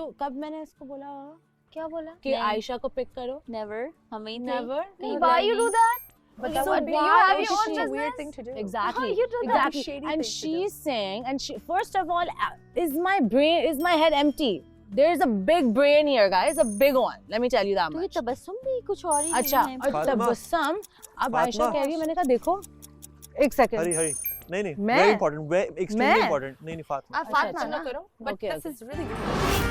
तो कब मैंने इसको बोला क्या बोला कि आयशा को पिक करो? नेवर, हमें ही Never. Why you do that? But So that would be why you have is your own she- business. Weird thing to do. Exactly. You do that. Exactly. Shady And thing to do. she's saying, and she, first of all, is my head empty? There's a big brain here, guys, a big one. Let me tell you that तो ये much. Tabassum भी कुछ और ही अच्छा, नहीं है। और फातिमा। तबस्सुम, अब आयशा फातिमा। कह रही है, मैंने कहा देखो, एक सेकंड. हरी हरी नहीं नहीं मैं? वेरी इंपॉर्टेंट एक्सट्रीमली मैं? इंपॉर्टेंट नहीं नहीं फातिमा आप फातिमा अच्छा, ना करो. But Okay, this okay. is really good.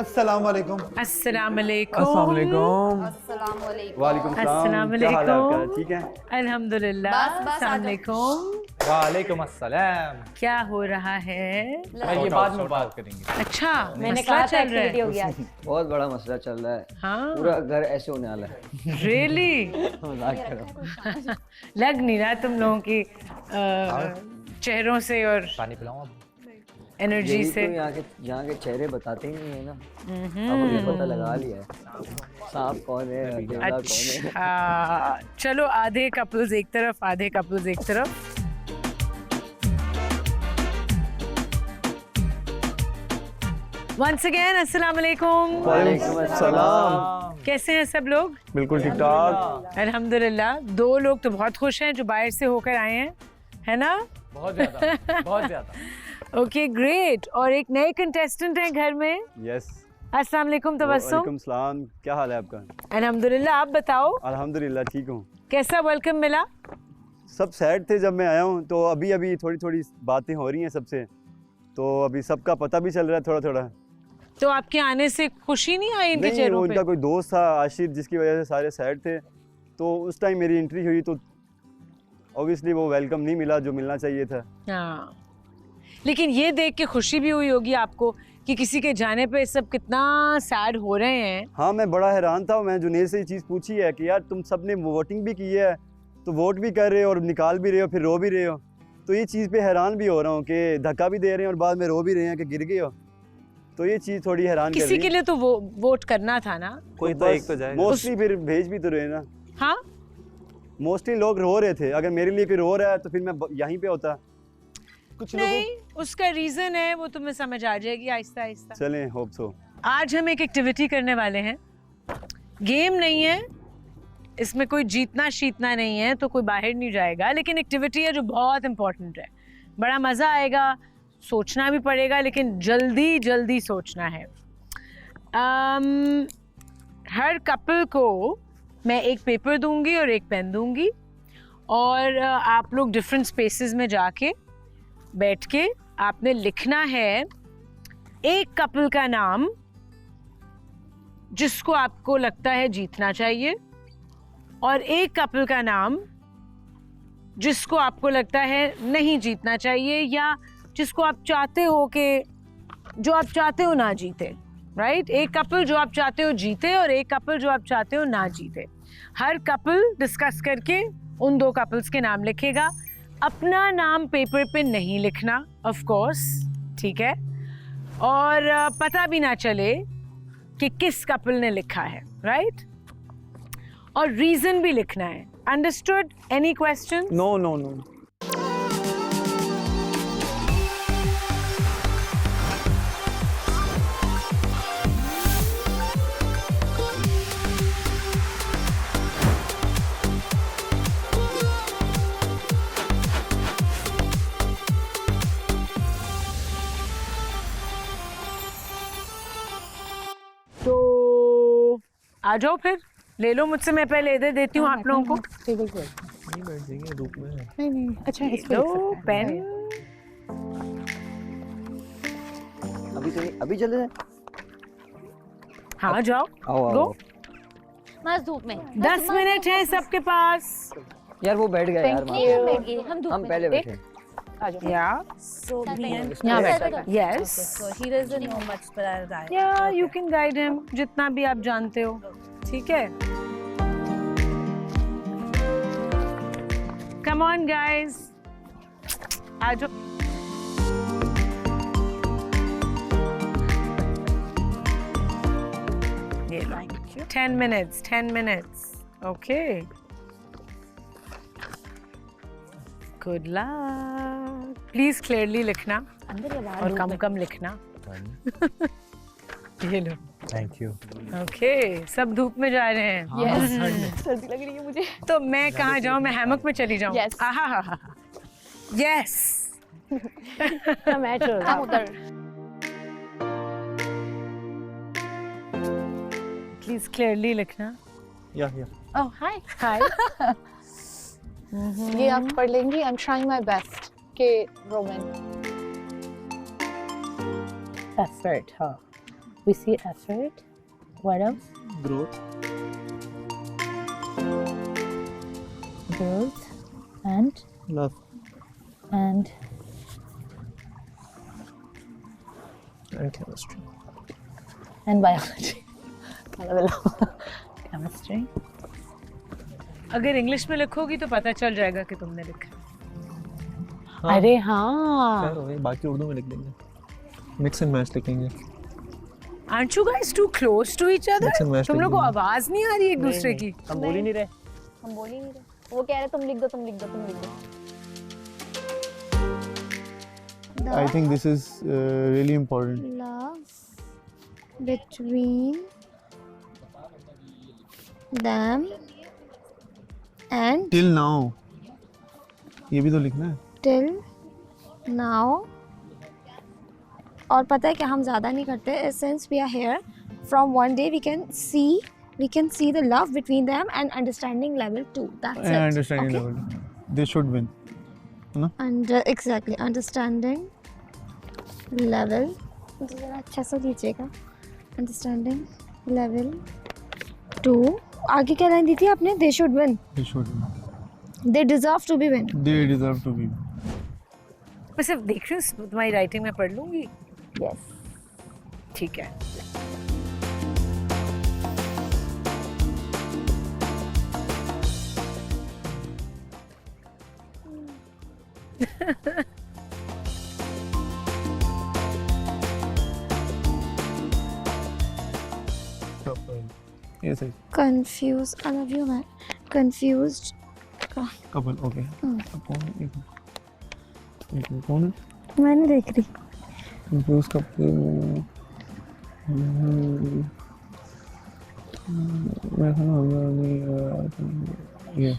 अस्सलाम वालेकुम। अस्सलाम वालेकुम। अस्सलाम वालेकुम। अस्सलाम वालेकुम. वालेकुम अस्सलाम सलाम। क्या हाल है आपका? वालेकुम। ठीक है? अल्हम्दुलिल्लाह। बस, बस, अस्सलाम आजा। वालेकुम। वालेकुम अस्सलाम। क्या हो रहा है? भाई ये बाद में बात करेंगे। अच्छा, मैंने मसला कहा था चल रहा एक्टिविटी हो है। गया। बहुत बड़ा मसला चल रहा है। हाँ, पूरा घर ऐसे होने वाला है। रियली मजाक कर रहा हूँ। लग नहीं रहा तुम लोगों की चेहरों से और पानी पिलाऊं अब? एनर्जी यही से। तो यहाँ के चेहरे बताते ही नहीं है ना। अब अभी पता लगा लिया है सांप कौन है, अकेला कौन है। अच्छा, चलो आधे कपल्स एक तरफ, आधे कपल्स एक तरफ। वंस अगेन अस्सलाम वालेकुम। वालेकुम अस्सलाम। कैसे हैं सब लोग? बिल्कुल ठीक ठाक। अल्हम्दुलिल्लाह। दो लोग तो बहुत खुश हैं जो बाहर से होकर आए हैं, है ना? बहुत ज्यादा, बहुत ज्यादा। Okay great. और एक नए कंटेस्टेंट हैं घर में। यस। अस्सलाम वालेकुम तबस्सुम। वालेकुम सलाम। क्या हाल है आपका? अल्हम्दुलिल्लाह। आप बताओ अल्हम्दुलिल्लाह ठीक हूँ। कैसा वेलकम मिला? सब सैड थे जब मैं आया हूँ, तो अभी अभी थोड़ी थोड़ी बातें हो रही हैं सबसे, तो अभी सबका पता भी चल रहा है थोड़ा थोड़ा। तो आपके आने से खुशी नहीं आई इनके नहीं, चेहरों पे? उनका कोई दोस्त था आशिर, जिसकी वजह से सारे सैड थे, तो उस टाइम मेरी एंट्री हुई तो ऑब्वियसली वो वेलकम नहीं मिला जो मिलना चाहिए था। हाँ, लेकिन ये देख के खुशी भी हुई होगी आपको कि किसी के जाने पे सब कितना सैड हो रहे हैं। हाँ, मैं बड़ा हैरान था। मैं जुनेर से ये चीज़ पूछी है कि यार तुम सब ने वोटिंग भी की है, तो वोट भी कर रहे हो और निकाल भी रहे हो, फिर रो भी रहे हो, तो ये चीज़ पे हैरान भी हो रहा हूँ कि धक्का भी दे रहे हैं और बाद में रो भी रहे हैं कि गिर गए हो, तो ये चीज़ थोड़ी हैरान कर किसी रही के है। लिए तो वो वोट करना था ना। कोई तो एक तो जाए। मोस्टली फिर भेज भी तो रहे ना। हाँ, मोस्टली लोग रो रहे थे। अगर मेरे लिए कोई रो रहा है तो फिर मैं यहीं पे होता। कुछ नहीं, उसका रीजन है वो तुम्हें समझ आ जाएगी आहिस्ता आहिस्ता। चलें, होप सो। आज हम एक एक्टिविटी करने वाले हैं। गेम नहीं है, इसमें कोई जीतना शीतना नहीं है, तो कोई बाहर नहीं जाएगा, लेकिन एक्टिविटी है जो बहुत इम्पोर्टेंट है। बड़ा मज़ा आएगा, सोचना भी पड़ेगा, लेकिन जल्दी जल्दी सोचना है। हर कपल को मैं एक पेपर दूंगी और एक पेन दूंगी, और आप लोग डिफरेंट स्पेसेस में जाके बैठ के आपने लिखना है एक कपल का नाम जिसको आपको लगता है जीतना चाहिए, और एक कपल का नाम जिसको आपको लगता है नहीं जीतना चाहिए, या जिसको आप चाहते हो कि जो आप चाहते हो ना जीते। राइट? एक कपल जो आप चाहते हो जीते और एक कपल जो आप चाहते हो ना जीते। हर कपल डिस्कस करके उन दो कपल्स के नाम लिखेगा। अपना नाम पेपर पे नहीं लिखना, ऑफ कोर्स, ठीक है? और पता भी ना चले कि किस कपल ने लिखा है। राइट? और रीजन भी लिखना है। Understood? Any question? No no no. तो आ जाओ फिर, ले लो मुझसे, मैं पहले दे देती हूँ आप लोगों को। टेबल पे नहीं बैठ जाएंगे धूप में। नहीं नहीं, अच्छा इस पे लो लिख सकते हैं। पेन। अभी तो नहीं, अभी चले जाएं? हाँ जाओ, आओ गो। आओ। मस्त धूप में 10 मिनट है सबके पास। यार वो बैठ गया यार, नहीं, हम बैठ गए, हम धूप हम में पहले बैठे। आ जाओ। या So me and यहाँ Yes. बैठ yes, So he doesn't know much, but I'll guide. या यू कैन गाइड हिम जितना भी आप जानते हो। ठीक है? कम ऑन गाइस, आ जाओ। ये लो, 10 minutes, 10 minutes. Okay. Good luck. Please clearly लिखना अंदर या बाहर और धूप कम में? कम लिखना। ये लो। Thank you. ओके, सब धूप में जा रहे हैं। Yes. सर्दी लग रही है मुझे। तो मैं कहाँ जाऊँ? मैं हैमक में चली जाऊँ? Yes. यस। Metro. हम उधर। प्लीज क्लियरली लिखना। या Oh, hi. Hi. ये आप पढ़ लेंगी. I'm trying my best. के Roman. Effort. Huh. We see effort. What else? Growth, Growth and love and and chemistry. and biology. Chemistry. अगर इंग्लिश में लिखोगी तो पता चल जाएगा कि तुमने लिखा। अरे हाँ. खैर हो गई, बाकी उर्दू में लिख देंगे, मिक्स एंड मैच लिखेंगे। Aren't you guys too close to each other? Mix and match तुम लोग को लिख देंगे। आवाज नहीं आ रही एक दूसरे की? हम बोल ही नहीं रहे। हम बोल ही नहीं रहे. वो कह रहे तुम लिख दो, तुम लिख दो, तुम लिख दो. I think this is really important. Love between them and Till now. ये भी तो लिखना है। till now. और पता है कि हम ज़्यादा नहीं करते. Since we are here, from one day we can see the love between them and understanding level 2. That's it. Understanding Okay? level. They should win. Exactly, understanding level. ज़रा अच्छा सा लीजिएगा. Understanding level 2. आगे क्या लाइन दी थी आपने? They should win. They should win. They deserve to be win. They deserve to be. मैं सिर्फ देख रही हूँ, तुम्हारी राइटिंग में पढ़ लूंगी। Yes. ठीक है। ये सही। Confused. I love you, man. Confused. Couple. Okay. कौन? एक कौन है? मैं नहीं देख रही. Confused couple. मैं ये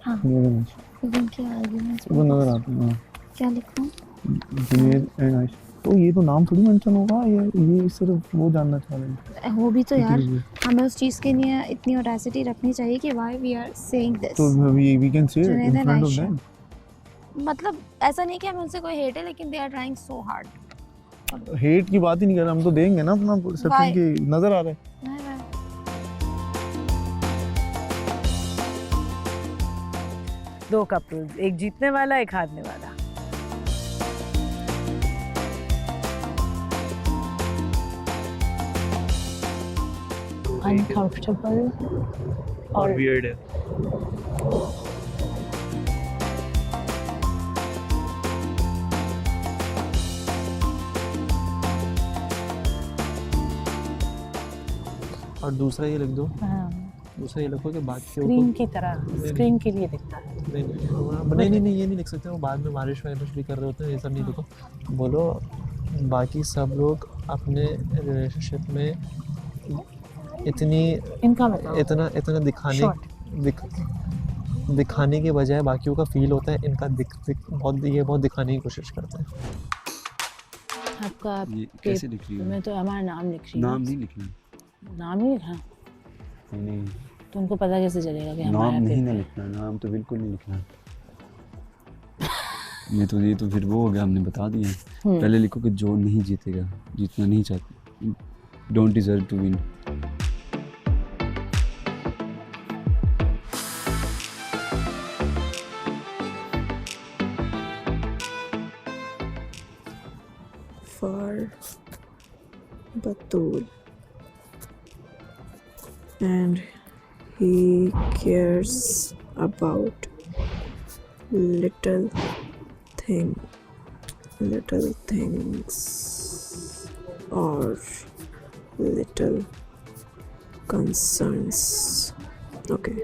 हाँ. इनके क्या arguments? वो नजर आता है। क्या लिखूं? जुनेद एंड आयशा। तो ये तो नाम थोड़ी मेंशन होगा, ये सिर्फ वो जानना चाह रहे हैं। वो भी तो यार हमें उस चीज़ के लिए इतनी ऑडेसिटी रखनी चाहिए कि why we are saying this. तो we can say it Junaid in and front of Ayesha. them. मतलब ऐसा नहीं कि हमें उनसे कोई हेट है, लेकिन they are trying so hard. Hate की बात ही नहीं कर रहे, हम तो देंगे ना अपना Why? रिसेप्शन की नजर आ रहा है। Why? दो कपल्स, एक जीतने वाला, एक हारने वाला। Uncomfortable और weird है। और दूसरा ये लिख दो, हाँ. दूसरा ये लिखो कि बात के स्क्रीन की तरह, स्क्रीन के लिए दिखता है. नहीं ये नहीं लिख सकते, वो बाद में बारिश वारिश भी कर रहे होते हैं, ये सब नहीं लिखो। बोलो बाकी सब लोग अपने रिलेशनशिप में इतनी इनका बताओ. इतना दिखाने के बजाय बाकियों का फील होता है, इनका बहुत दिखाने की कोशिश करते हैं। आपका कैसे लिख रही मैं तो हमारा नाम लिख रही हूँ. नाम नहीं लिखना। नाम ही लिखा. नहीं, तो उनको पता कैसे चलेगा कि हमारा नाम नहीं पेपर ना है? लिखना, नाम तो बिल्कुल नहीं लिखना। ये तो फिर वो हो गया, हमने बता दिया। पहले लिखो कि जो नहीं जीतेगा, जीतना नहीं चाहते, don't deserve to win. For Batul, and he cares about little things or little concerns. Okay.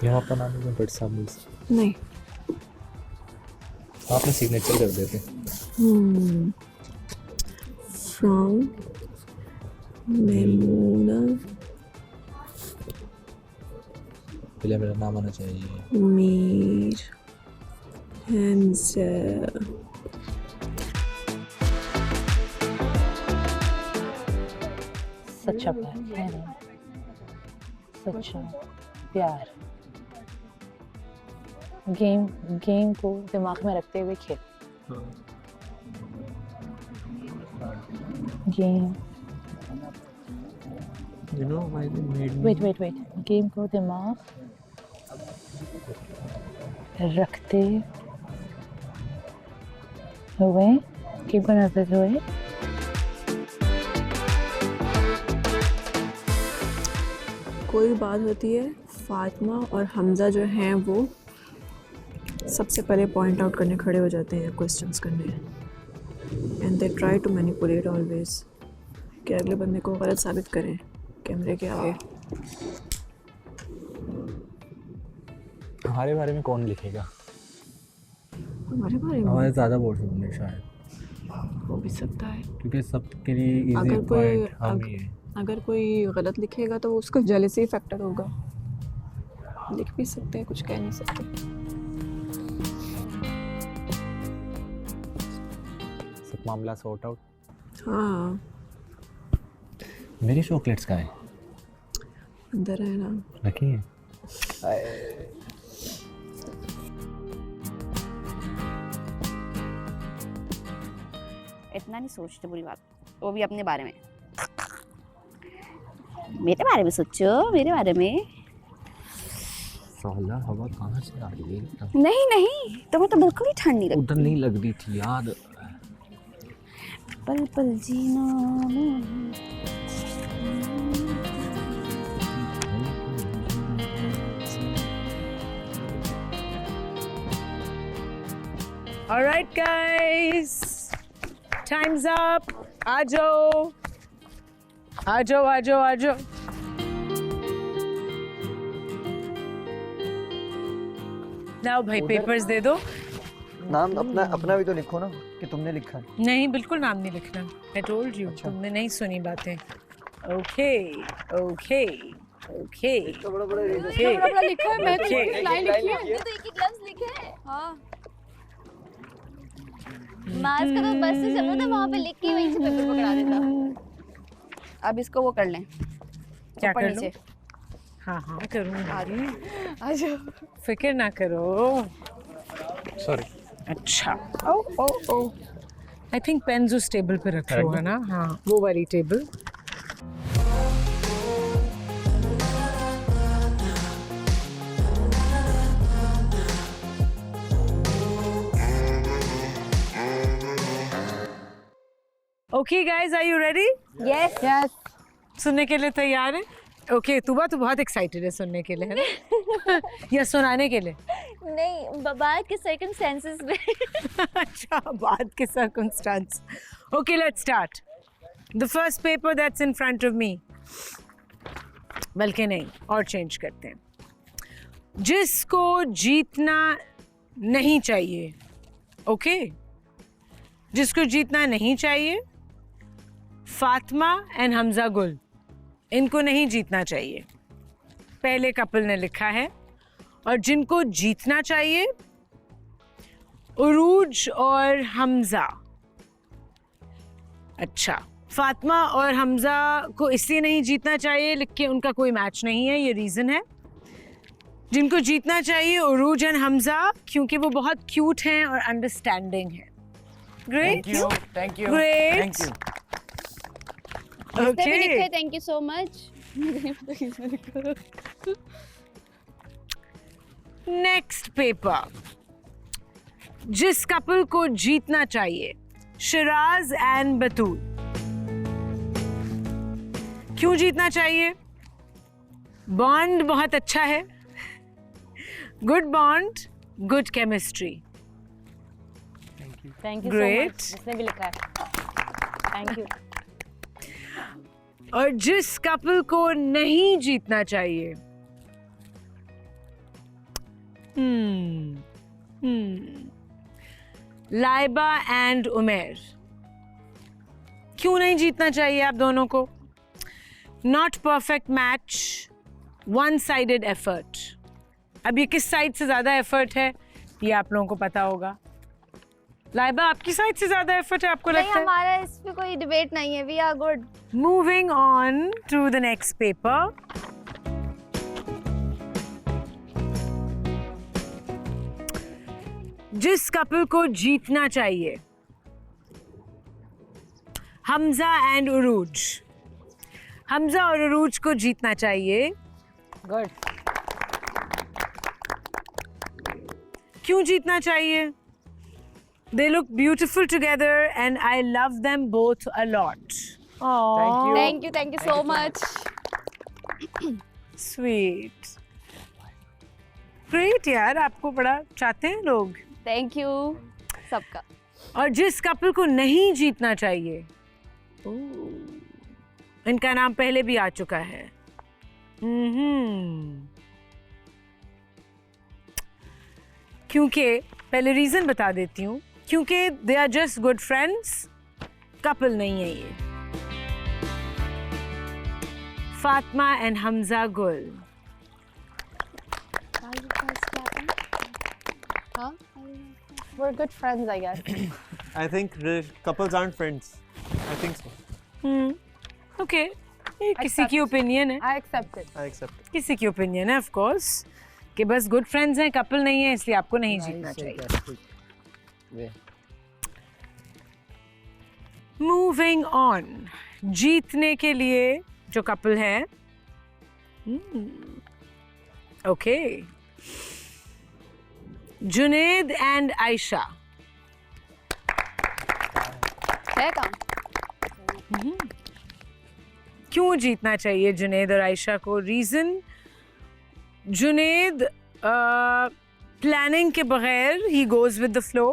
यहाँ आपका नाम है बट साहब मिल सकते नहीं आपने सिग्नेचर कर देते फ्रॉम मेमूना पहले मेरा नाम आना चाहिए मीर हमजा सच्चा प्यार है ना, सच्चा प्यार। गेम को दिमाग में रखते हुए खेल। Game You know why they made me wait game को दिमाग रखते हुए गेम को रखते हुए कोई बात होती है, फातिमा और हमजा जो हैं वो सबसे पहले पॉइंट आउट करने खड़े हो जाते हैं क्वेश्चंस करने, and they try to manipulate always कि अगले बंदे को गलत साबित करें कैमरे के आगे। हमारे बारे में कौन लिखेगा? हमारे बारे में हमारे ज़्यादा बोल सकते हैं शायद, हो भी सकता है, क्योंकि सबके लिए इजी अगर कोई पॉइंट हम ही है। अगर कोई गलत लिखेगा तो उसको जेलसी फैक्टर होगा, लिख भी सकते हैं, कुछ कह नहीं सकते। सब मामला सॉर्ट आउट। हाँ मेरी चॉकलेट्स कहाँ है? अंदर है ना, रखिए। इतना नहीं सोचते बुरी बात, वो भी अपने बारे में। मेरे बारे में सोचो, मेरे बारे में। साला हवा कहाँ से आ रही है? नहीं नहीं, तुम्हें तो बिल्कुल ही ठंड नहीं लगती। उधर नहीं लग रही थी यार। पल पल जीना। All right, guys, time's up. आ जाओ, आ जाओ, आ जाओ, आ जाओ। लाओ भाई पेपर्स दे दो। नाम अपना भी तो लिखो ना कि तुमने लिखा है। नहीं, बिल्कुल नाम नहीं लिखना। I told you, तुमने नहीं सुनी बातें। Okay, okay, okay. तो बड़ा लिखा है, मैं तो एक लाइन लिखी है। ये तो एक एक लफ्ज लिखे हैं। हाँ मार्क्स का तो बस से चलता था, वहाँ पे लिख के वहीं से पेपर पकड़ा देता। अब इसको वो कर लें, क्या ऊपर कर नीचे। लूं? हाँ हाँ करूँगी, आ जाओ। फिक्र ना करो। सॉरी। अच्छा, oh oh oh, I think pens उस टेबल पे रखे हुआ है ना? हाँ, वो वाली table. Okay guys, are you ready? Yes yes. सुनने के लिए तैयार है? ओके, तुबा तो बहुत एक्साइटेड है सुनने के लिए, है ना? या सुनाने के लिए? नहीं, बाद के सर्कमस्टेंसेस में। अच्छा, बाद के circumstance. Okay, let's start. The first paper that's in front of me, बल्कि नहीं, और चेंज करते हैं। जिसको जीतना नहीं चाहिए, ओके? जिसको जीतना नहीं चाहिए, फातिमा एंड हमजा गुल, इनको नहीं जीतना चाहिए। पहले कपल ने लिखा है। और जिनको जीतना चाहिए, उरूज और हमजा। अच्छा, फातिमा और हमजा को इसलिए नहीं जीतना चाहिए, लिख के उनका कोई मैच नहीं है, ये रीज़न है। जिनको जीतना चाहिए, उरूज एंड हमजा, क्योंकि वो बहुत क्यूट हैं और अंडरस्टैंडिंग हैं। Great, thank you, great, thank you. इसने भी लिखे, thank you so much. Next paper, जिस कपल को जीतना चाहिए, शिराज एंड बतूल। क्यों जीतना चाहिए? बॉन्ड बहुत अच्छा है, good bond, good chemistry. Thank you Great. जिसने भी लिखा है। Thank you. और जिस कपल को नहीं जीतना चाहिए, लाइबा एंड उमेर। क्यों नहीं जीतना चाहिए आप दोनों को? Not perfect match, one sided effort. अब ये किस साइड से ज्यादा एफर्ट है ये आप लोगों को पता होगा। लाइबा, आपकी साइड से ज्यादा एफर्ट है आपको नहीं, लगता है? हमारा इस पे कोई डिबेट नहीं है, we are good. Moving on to the next paper. जिस कपल को जीतना चाहिए, हमजा एंड उरूज। हमजा और उरूज को जीतना चाहिए। गुड। क्यों जीतना चाहिए? They look beautiful together and I love them both a lot. Thank you so much. Sweet. Great यार, आपको बड़ा चाहते हैं लोग। Thank you सबका। और जिस कपल को नहीं जीतना चाहिए, इनका नाम पहले भी आ चुका है। क्योंकि पहले रीजन बता देती हूँ, क्योंकि they are just good friends, couple नहीं है ये। फातिमा एंड हमजा गुल। We're good friends, I guess. I think couples aren't friends. I think so. Okay, ये किसी की ओपिनियन है। I accept it. I accept it. किसी की ओपिनियन है ऑफ कोर्स, कि बस गुड फ्रेंड्स हैं, कपल नहीं है, इसलिए आपको नहीं जीतना चाहिए। मूविंग ऑन, जीतने के लिए जो कपल है, ओके, जुनेद एंड आयशा। है काम। क्यों जीतना चाहिए जुनेद और आयशा को? रीजन, जुनेद प्लानिंग के बगैर ही goes with the flow.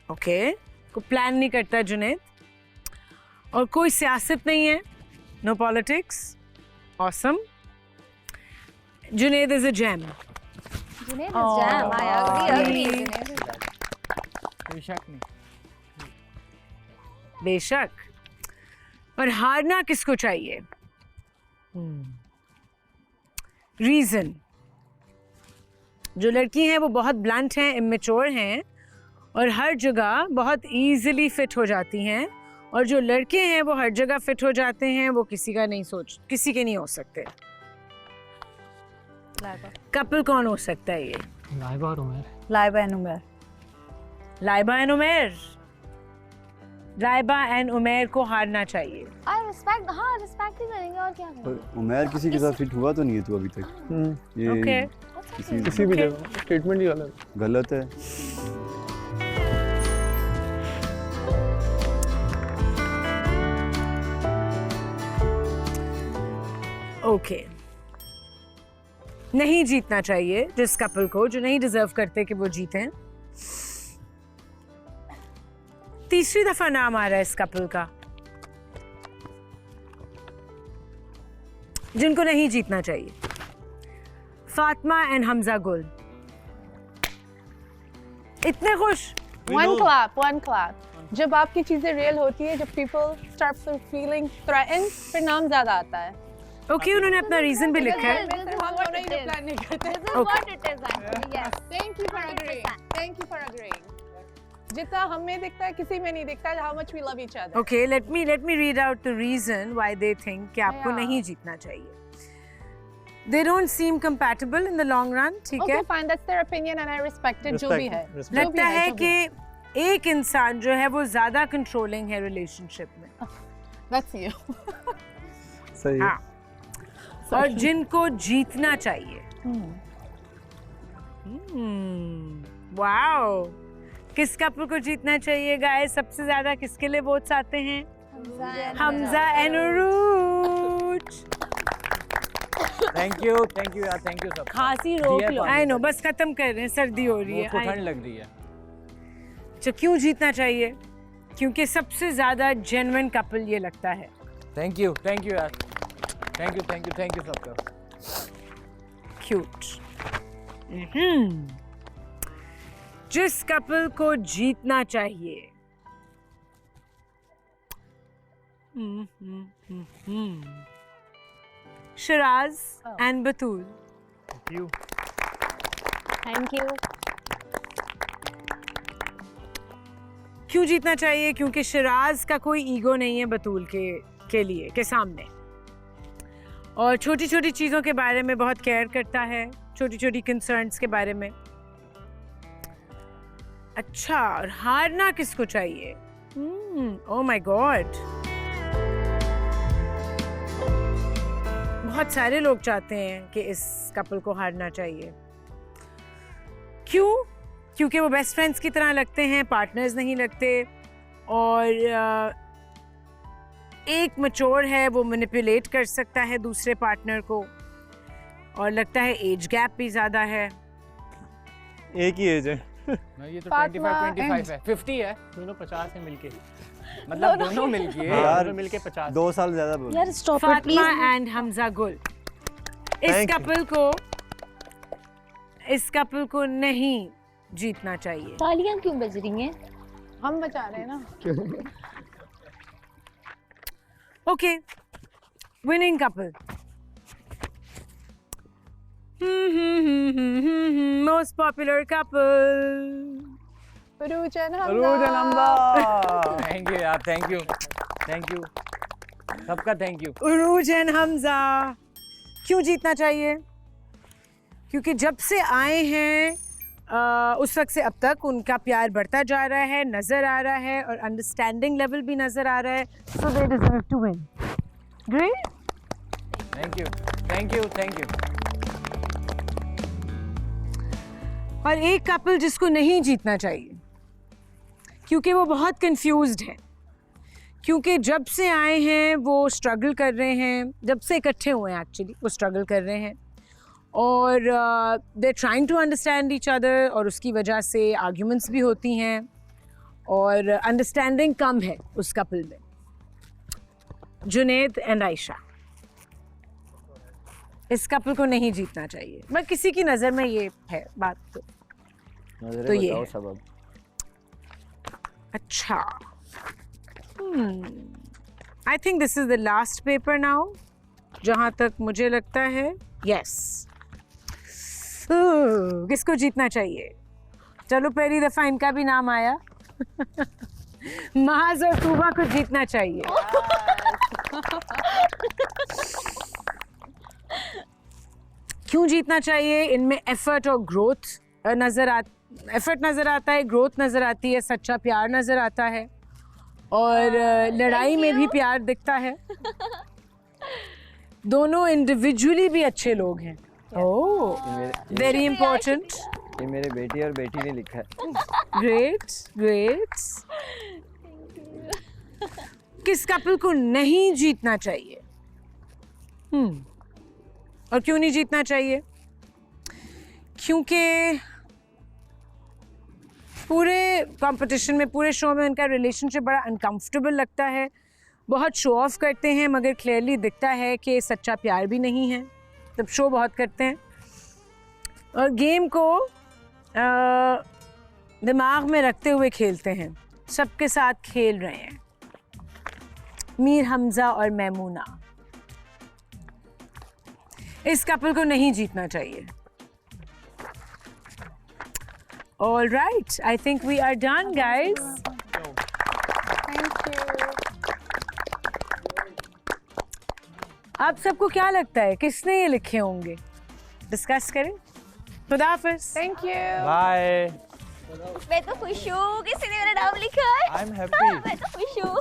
Okay, को प्लान नहीं करता जुनेद, और कोई सियासत नहीं है, no politics. Awesome. Junaid is a gem. Junaid is gem, I agree. कोई शक नहीं। बेशक। और हारना किसको चाहिए? रीजन, जो लड़की हैं वो बहुत ब्लंट हैं, इमेच्योर हैं और हर जगह बहुत इजीली फिट हो जाती हैं, और जो लड़के हैं वो हर जगह फिट हो जाते हैं, वो किसी के नहीं हो सकते। कपल कौन हो सकता है ये? लाइबा और Umer. Laiba and Umer. Laiba and Umer. Laiba and Umer को हारना चाहिए। आई रिस्पेक्ट, हाँ रिस्पेक्ट ही करेंगे और क्या करेंगे। पर उमेर किसी के साथ फिट हुआ तो नहीं है तू अभी तक। ये ओके, किसी भी जगह स्टेटमेंट ही गलत है। ओके, नहीं जीतना चाहिए जिस कपल को, जो नहीं डिजर्व करते कि वो जीतें। तीसरी दफा नाम आ रहा है इस कपल का, जिनको नहीं जीतना चाहिए। फातिमा एंड हमजा गुल। इतने खुश। One clap. जब आपकी चीजें रियल होती है, जब people start feeling threatened, फिर नाम ज्यादा आता है। ओके, उन्होंने अपना रीजन भी लिखा है। हम दोनों ही प्लान नहीं करते। This is what it is actually. Yes. Thank you for agreeing. Thank you for agreeing. जितना हमें दिखता है किसी में नहीं दिखता है, how much we love each other. Okay, let me read out the reason why they think कि आपको नहीं जीतना चाहिए। They don't seem compatible in the long run, ठीक है? Okay, fine, that's their opinion and I respect it, जो भी है। लगता है कि एक इंसान जो है वो ज्यादा कंट्रोलिंग है रिलेशनशिप में। That's you. सही है। हाँ। और जिनको जीतना चाहिए। वाओ, किस कपल को जीतना चाहिए गाइस? सबसे ज्यादा किसके लिए वोट्स आते हैं? Hamza and Urooj. Thank you यार, थैंक यू सब। खांसी रोक लो। आई नो, बस खत्म कर रहे हैं, सर्दी हो रही है। ठंड लग रही है। तो क्यों जीतना चाहिए? क्योंकि सबसे ज्यादा जेन्युइन कपल ये लगता है। थैंक यू यार, थैंक यू सबका। क्यूट। जिस कपल को जीतना चाहिए। Siraj and Batool. Thank you. क्यों जीतना चाहिए? क्योंकि शिराज का कोई ईगो नहीं है बतूल के लिए के सामने, और छोटी छोटी चीज़ों के बारे में बहुत केयर करता है, छोटी छोटी कंसर्न्स के बारे में। अच्छा, और हारना किसको चाहिए? ओह माय गॉड, बहुत सारे लोग चाहते हैं कि इस कपल को हारना चाहिए। क्यों? क्योंकि वो बेस्ट फ्रेंड्स की तरह लगते हैं, पार्टनर्स नहीं लगते, और एक मैच्योर है, वो मैनिपुलेट कर सकता है दूसरे पार्टनर को, और लगता है एज गैप भी ज़्यादा है। एक ही एज है। ये तो 25 है, 50 है, दोनों 50 है मिलके, मतलब दोनों मिलके यार मिलके 50। 2 साल ज़्यादा बोल। यार stop it Fatima please. And Hamza गुल, इस कपल को नहीं जीतना चाहिए। तालियां क्यों बज रही हैं? हम बचा रहे हैं ना। Okay, winning couple. Most popular couple. Urooj and Hamza. Thank you यार, थैंक यू सबका, thank you. Urooj and Hamza क्यों जीतना चाहिए? क्योंकि जब से आए हैं उस वक्त से अब तक उनका प्यार बढ़ता जा रहा है, नजर आ रहा है, और अंडरस्टैंडिंग लेवल भी नजर आ रहा है। So they deserve to win. Great, thank you. और एक कपल जिसको नहीं जीतना चाहिए, क्योंकि वो बहुत कंफ्यूज्ड है, क्योंकि जब से आए हैं वो स्ट्रगल कर रहे हैं, जब से इकट्ठे हुए हैं एक्चुअली वो स्ट्रगल कर रहे हैं, और they trying to understand each other, और उसकी वजह से आर्ग्यूमेंट्स भी होती हैं, और अंडरस्टैंडिंग कम है उस कपल में। जुनैद एंड आयशा, इस कपल को नहीं जीतना चाहिए। मैं किसी की नज़र में ये है बात, तो ये है। सबब। अच्छा, I think this is the last paper now, जहाँ तक मुझे लगता है। यस, किसको जीतना चाहिए? चलो, पहली दफा इनका भी नाम आया। महाज और तूबा को जीतना चाहिए। क्यों जीतना चाहिए? इनमें एफर्ट और ग्रोथ एफर्ट नजर आता है, ग्रोथ नजर आती है, सच्चा प्यार नजर आता है, और लड़ाई में भी प्यार दिखता है। दोनों इंडिविजुअली भी अच्छे लोग हैं। ओह, वेरी इंपॉर्टेंट। ये मेरे बेटी और बेटी ने लिखा है। ग्रेट। किस कपल को नहीं जीतना चाहिए? और क्यों नहीं जीतना चाहिए? क्योंकि पूरे कंपटीशन में, पूरे शो में उनका रिलेशनशिप बड़ा अनकंफर्टेबल लगता है। बहुत शो ऑफ करते हैं, मगर क्लियरली दिखता है कि सच्चा प्यार भी नहीं है। तब शो बहुत करते हैं, और गेम को दिमाग में रखते हुए खेलते हैं, सबके साथ खेल रहे हैं। मीर हमजा और मैमूना, इस कपल को नहीं जीतना चाहिए। All right, I think we are done, guys. Thank you. आप सबको क्या लगता है किसने ये लिखे होंगे? डिस्कस करें। खुदा हाफिज़। Thank you. बाय। मैं तो खुश हूँ, किसी ने मेरा नाम लिखा है। I am happy. मैं तो खुश हूँ।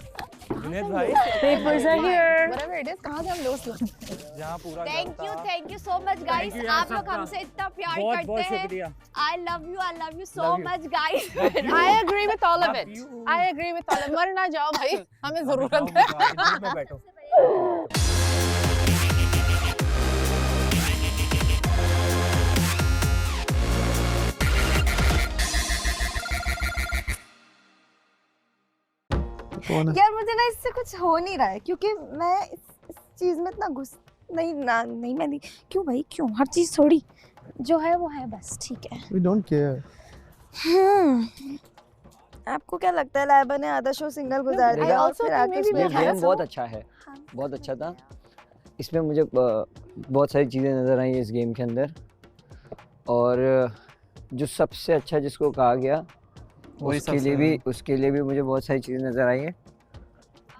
जुनैद भाई, Papers are here. Whatever it is, कहाँ से हम लोग जहाँ पूरा thank you so much guys. आप लोग हमसे इतना प्यार करते हैं। I love you so much guys. I agree with all of it. I agree with all of it. मर ना जाओ भाई, हमें जरूरत है। में बैठो। कौन है? यार मुझे ना इससे कुछ हो नहीं रहा है क्योंकि मैं इस चीज में इतना घुस नहीं मैं नहीं क्यों भाई क्यों हर चीज थोड़ी जो है वो है बस ठीक है। We don't care. आपको क्या लगता है लाइबा ने आधा शो सिंगल गुजार दिया और फिर आके ये गेम बहुत अच्छा है, बहुत अच्छा था। इसमें मुझे बहुत सारी चीज़ें नज़र आई इस गेम के अंदर, और जो सबसे अच्छा जिसको कहा गया उसके लिए भी मुझे बहुत सारी चीज़ें नज़र आई हैं।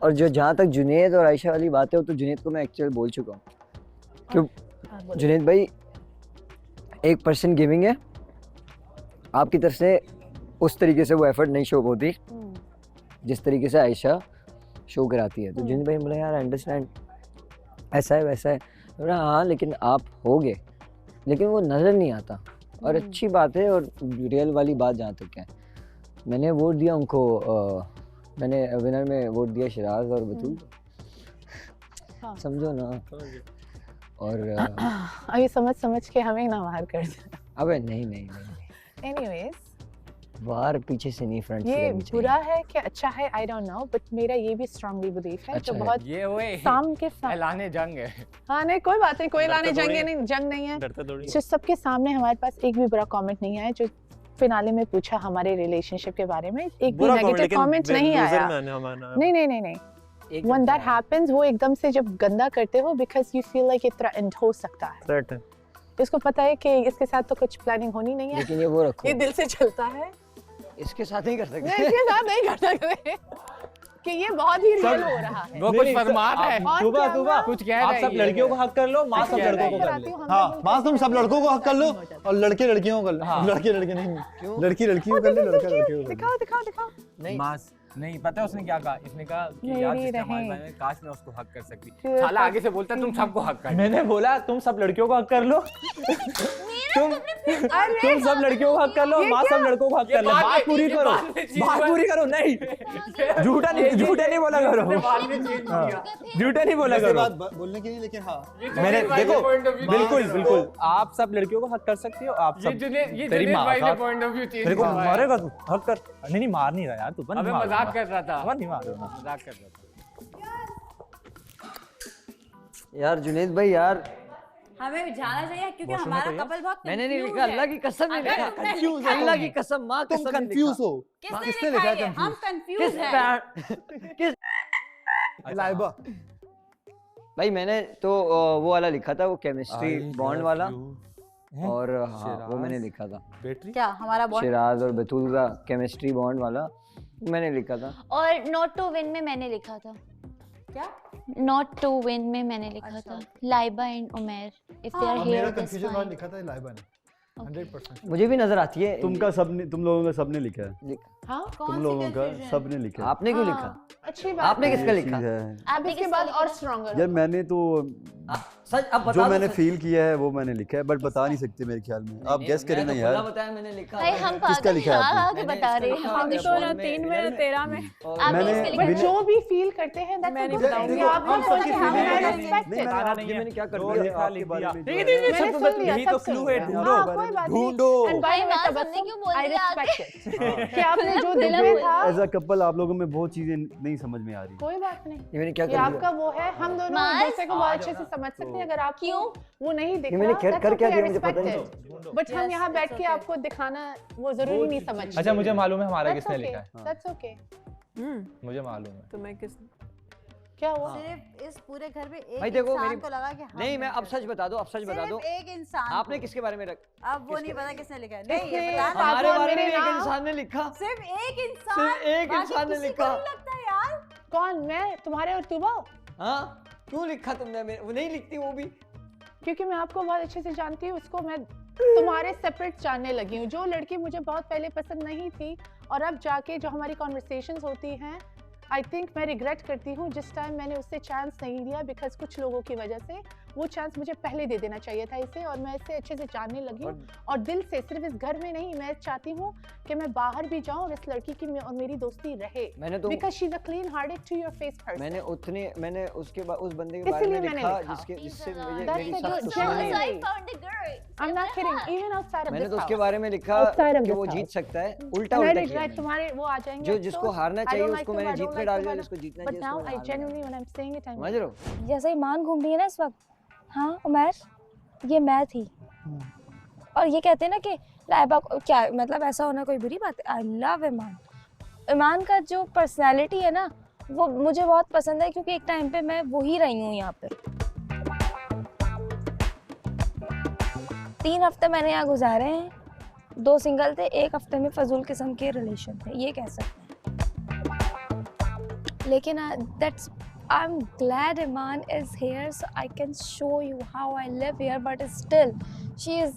और जो जहाँ तक जुनैद और आयशा वाली बात है, वो तो जुनैद को मैं एक्चुअली बोल चुका हूँ। क्यों जुनैद भाई, एक पर्सन गिविंग है, आपकी तरफ से उस तरीके से वो एफर्ट नहीं शो होती जिस तरीके से आयशा शो कराती है। तो जुनैद भाई बोला यार अंडरस्टैंड, ऐसा है वैसा है। बोला हाँ लेकिन आप होगे, लेकिन वो नज़र नहीं आता। और अच्छी बात है। और रियल वाली बात जहाँ तक है, मैंने वोट दिया उनको, मैंने विनर में वोट दिया शिराज और बतूल, समझो ना। और अभी समझ के हमें ना बाहर कर दे। अबे नहीं एनीवेज, बाहर पीछे से नहीं, फ्रंट से। ये बुरा है कि अच्छा है आई डोंट नो, बट मेरा ये भी स्ट्रांगली बिलीफ है अच्छा कि बहुत ये हुए साम के साथ ऐलाने जंग है। हाँ नहीं कोई बात नहीं, कोई ऐलाने जंग नहीं है। जो सबके सामने हमारे पास एक भी बुरा कमेंट नहीं आया। जो फिनाले में पूछा हमारे रिलेशनशिप के बारे में, एक भी नेगेटिव कमेंट नहीं आया। नहीं When that happens, वो एकदम से जब गंदा करते हो because you feel like ये थ्रेटन्ड हो सकता है। इसको पता है कि इसके साथ तो कुछ प्लानिंग होनी नहीं है, लेकिन ये वो रखो, ये दिल से चलता है। इसके साथ नहीं कर सकते। नहीं, इसके साथ नहीं कर सकते कि ये बहुत ही रियल हो रहा है। वो कुछ फरमात है, तुबा कुछ कह आप सब लड़कियों को हक कर लो, माँ सब लड़कों को कर लो। हाँ, माँ तुम सब लड़कों को हक कर लो और लड़के लड़कियों को कर लो। लड़के नहीं, लड़की लड़कियों को कर लो, लड़का लड़कियों को कर लो। दिखाओ। नहीं मास नहीं पता उसने क्या कहा। इसने कहा कि यार जिसने हमारे बारे में काश मैं उसको हक कर सकती। साला आगे से बोलता तुम सबको हक कर। मैंने बोला तुम सब लड़कियों को हक कर लो। तुम सब लड़कियों को हक कर लो, माँ सब लड़कों को हक कर लो। बात पूरी करो। नहीं, झूठा नहीं बोला करो, झूठा नहीं बोला करो बोलने के लिए। लेकिन हाँ, मैंने देखो बिल्कुल आप सब लड़कियों को हक कर सकती हो। आप सब तेरी माँ का पॉइंट ऑफ व्यू चेंज मेरे को मारेगा तू, हक कर। नहीं मार नहीं रहा यार तू, अबे मजाक कर रहा था। नहीं मार रहा, मजाक कर रहा था यार जुनैद भाई यार, हमें भी जाना चाहिए क्योंकि हमारा कपल बहुत मैंने नहीं लिखा, अल्लाह की कसम नहीं लिखा। कंफ्यूज है, अल्लाह की कसम, माँ कसम। तुम कंफ्यूज हो। किसने लिखा है? हम कंफ्यूज हैं। किस लाइबा भाई, मैंने तो वो वाला लिखा था, वो केमिस्ट्री बॉन्ड वाला, और हाँ वो मैंने लिखा था। क्या हमारा बॉन्ड? शिराज और बतूल का केमिस्ट्री बॉन्ड वाला मैंने लिखा था। और नॉट टू विन में मैंने लिखा था। क्या? नॉट टू विन में मैंने लिखा था Laiba and Umair, if they are here. मेरा कंफ्यूजन वाला लिखा था लाइबा ने 100%। मुझे भी नजर आती है। तुम लोगों का सबने लिखा है। हाँ, तुम लोगों का सबने लिखा है। आपने क्यों लिखा? अच्छी बात। आपने किसका लिखा? आप इसके बाद और स्ट्रॉन्गर। यार मैंने तो सच अब बता जो मैंने फील किया है वो मैंने लिखा है, बट बता नहीं सकते मेरे ख्याल में। आप गेस करें ना यार। बताया मैंने लिखा। भाई हम किसका लिखा है आपने? बता रहे हैं हम तो ना 3 में ना 13 में। मैंने जो भी फील करते हैं मैं नहीं बताऊंगी। आप हम सबकी मैंने क्या कर दिया? यही तो क्लू है, ढूंढो। भाई हमने क्यों बोल दिया कि आपने जो दिला था एज अ कपल आप लोगों में बहुत चीजें नहीं समझ में आ रही। कोई बात नहीं, ये मैंने क्या कर ये दिया? आपका वो है, हम दोनों एक दूसरे को बहुत अच्छे से समझ सकते हैं। अगर आप क्यों वो नहीं दिख मैंने रहा, कर क्या दिया मुझे पता नहीं। बट हम यहाँ बैठ के आपको दिखाना वो जरूरी नहीं समझ। अच्छा मुझे मालूम है हमारा किसने लिखा है। दैट्स ओके, मुझे मालूम है। तो मैं किस क्या हुआ? सिर्फ इस पूरे घर में एक भाई देखो इंसान मेरी को लगा कि नहीं, मैं अब सच बता दो, अब सच बता दो। सिर्फ एक इंसान आपने किसके बारे में रख? अब वो नहीं पता किसने लिखा है। नहीं ये पता हमारे बारे में एक इंसान ने लिखा। सिर्फ एक इंसान, सिर्फ एक इंसान ने लिखा। लगता है यार। कौन? मैं? तुम्हारे और तुबा? हाँ, क्यों लिखा तुमने? वो नहीं लिखती वो भी, क्योंकि मैं आपको बहुत अच्छे से जानती हूँ, उसको मैं तुम्हारे सेपरेट जानने लगी हूँ। जो लड़की मुझे बहुत पहले पसंद नहीं थी और अब जाके जो हमारी कॉन्वर्सेशंस होती हैं, आई थिंक मैं रिग्रेट करती हूँ जिस टाइम मैंने उससे चांस नहीं लिया, बिकॉज कुछ लोगों की वजह से वो चांस मुझे पहले दे देना चाहिए था इसे, और मैं इसे अच्छे से जानने लगी हूँ और दिल से, सिर्फ इस घर में नहीं, मैं चाहती हूँ कि मैं बाहर भी जाऊँ और इस लड़की की और मेरी दोस्ती रहे, because she is a clean hearted to your face person. मैंने उसके बाद उस बंदे के बारे में लिखा जिससे मुझे मेरी साथ दुश्मनी है। I'm not kidding, even outside of मैंने this तो उसके house. बारे में लिखा कि वो जीत सकता है, उल्टा उल्टा किया मैंने। तुम्हारे वो आ जाएंगे जो जिसको हारना चाहिए उसको मैंने जीतने डाल दिया, जिसको जीतना चाहिए But now I genuinely when I'm saying it, समझ रहे हो? जैसे ईमान घूम रही है ना इस वक्त, हाँ उमर, ये मैं थी। और ये कहते हैं ना कि लाइबा क्या मतलब ऐसा होना कोई बुरी बात है। आई लव ईमान। ईमान का जो पर्सनालिटी है ना वो मुझे बहुत पसंद है, क्योंकि एक टाइम पे मैं वही रही हूँ यहाँ पे। 3 हफ्ते मैंने यहाँ गुजारे हैं, 2 सिंगल थे, 1 हफ्ते में फजूल किस्म के रिलेशन थे, ये कह सकते हैं। लेकिन that's I'm glad Iman is here so I can show you how I live here, but still she is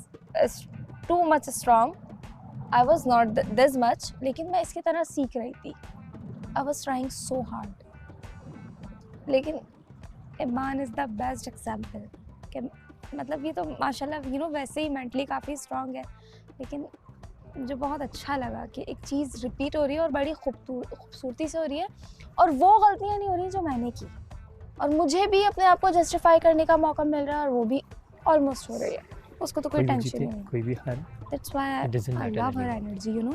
too much strong. I was not this much, लेकिन मैं इसकी तरह सीख रही थी। I was trying so hard. लेकिन Iman is the best example कि मतलब ये तो माशाल्लाह you know वैसे ही mentally काफ़ी strong है, लेकिन मुझे बहुत अच्छा लगा कि एक चीज़ रिपीट हो रही है और बड़ी खूबसूरती से हो रही है, और वो गलतियाँ नहीं हो रही जो मैंने की, और मुझे भी अपने आप को जस्टिफाई करने का मौका मिल रहा है, और वो भी ऑलमोस्ट हो रही है, उसको तो कोई टेंशन नहीं है। कोई भी हार, that's why I love her energy, you know.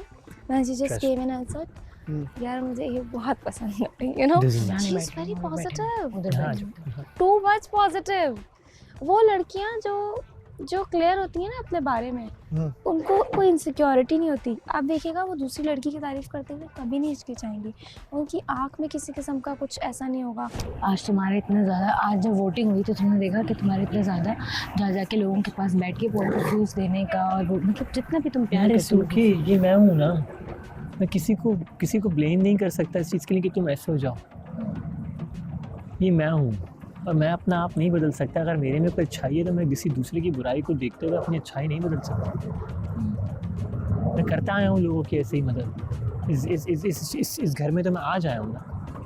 When she just came in and said यार मुझे ये बहुत पसंद है, you know, she is very positive, too much positive. वो लड़कियां जो क्लियर होती हैं ना अपने बारे में, उनको कोई इनसिक्योरिटी नहीं होती। आप देखिएगा वो दूसरी लड़की की तारीफ करते हुए कभी नहीं हिचकिचाएंगी, उनकी आंख में किसी किस्म का कुछ ऐसा नहीं होगा। आज तुम्हारे इतना ज़्यादा, आज जब वोटिंग हुई तो तुमने देखा कि तुम्हारे इतना ज़्यादा जा जाके लोगों के पास बैठ के पॉइंट ऑफ व्यूज़ देने का, और वो मतलब जितना भी तुम प्यार है, ये मैं हूँ ना, मैं किसी को ब्लेम नहीं कर सकता इस चीज़ के लिए कि तुम ऐसे हो जाओ। ये मैं हूँ और मैं अपना आप नहीं बदल सकता। अगर मेरे में कोई अच्छाई है तो मैं किसी दूसरे की बुराई को देखते हुए अपनी अच्छाई नहीं बदल सकता। मैं करता आया हूँ लोगों की ऐसे ही मदद। इस घर में तो मैं आज आया हूँ ना,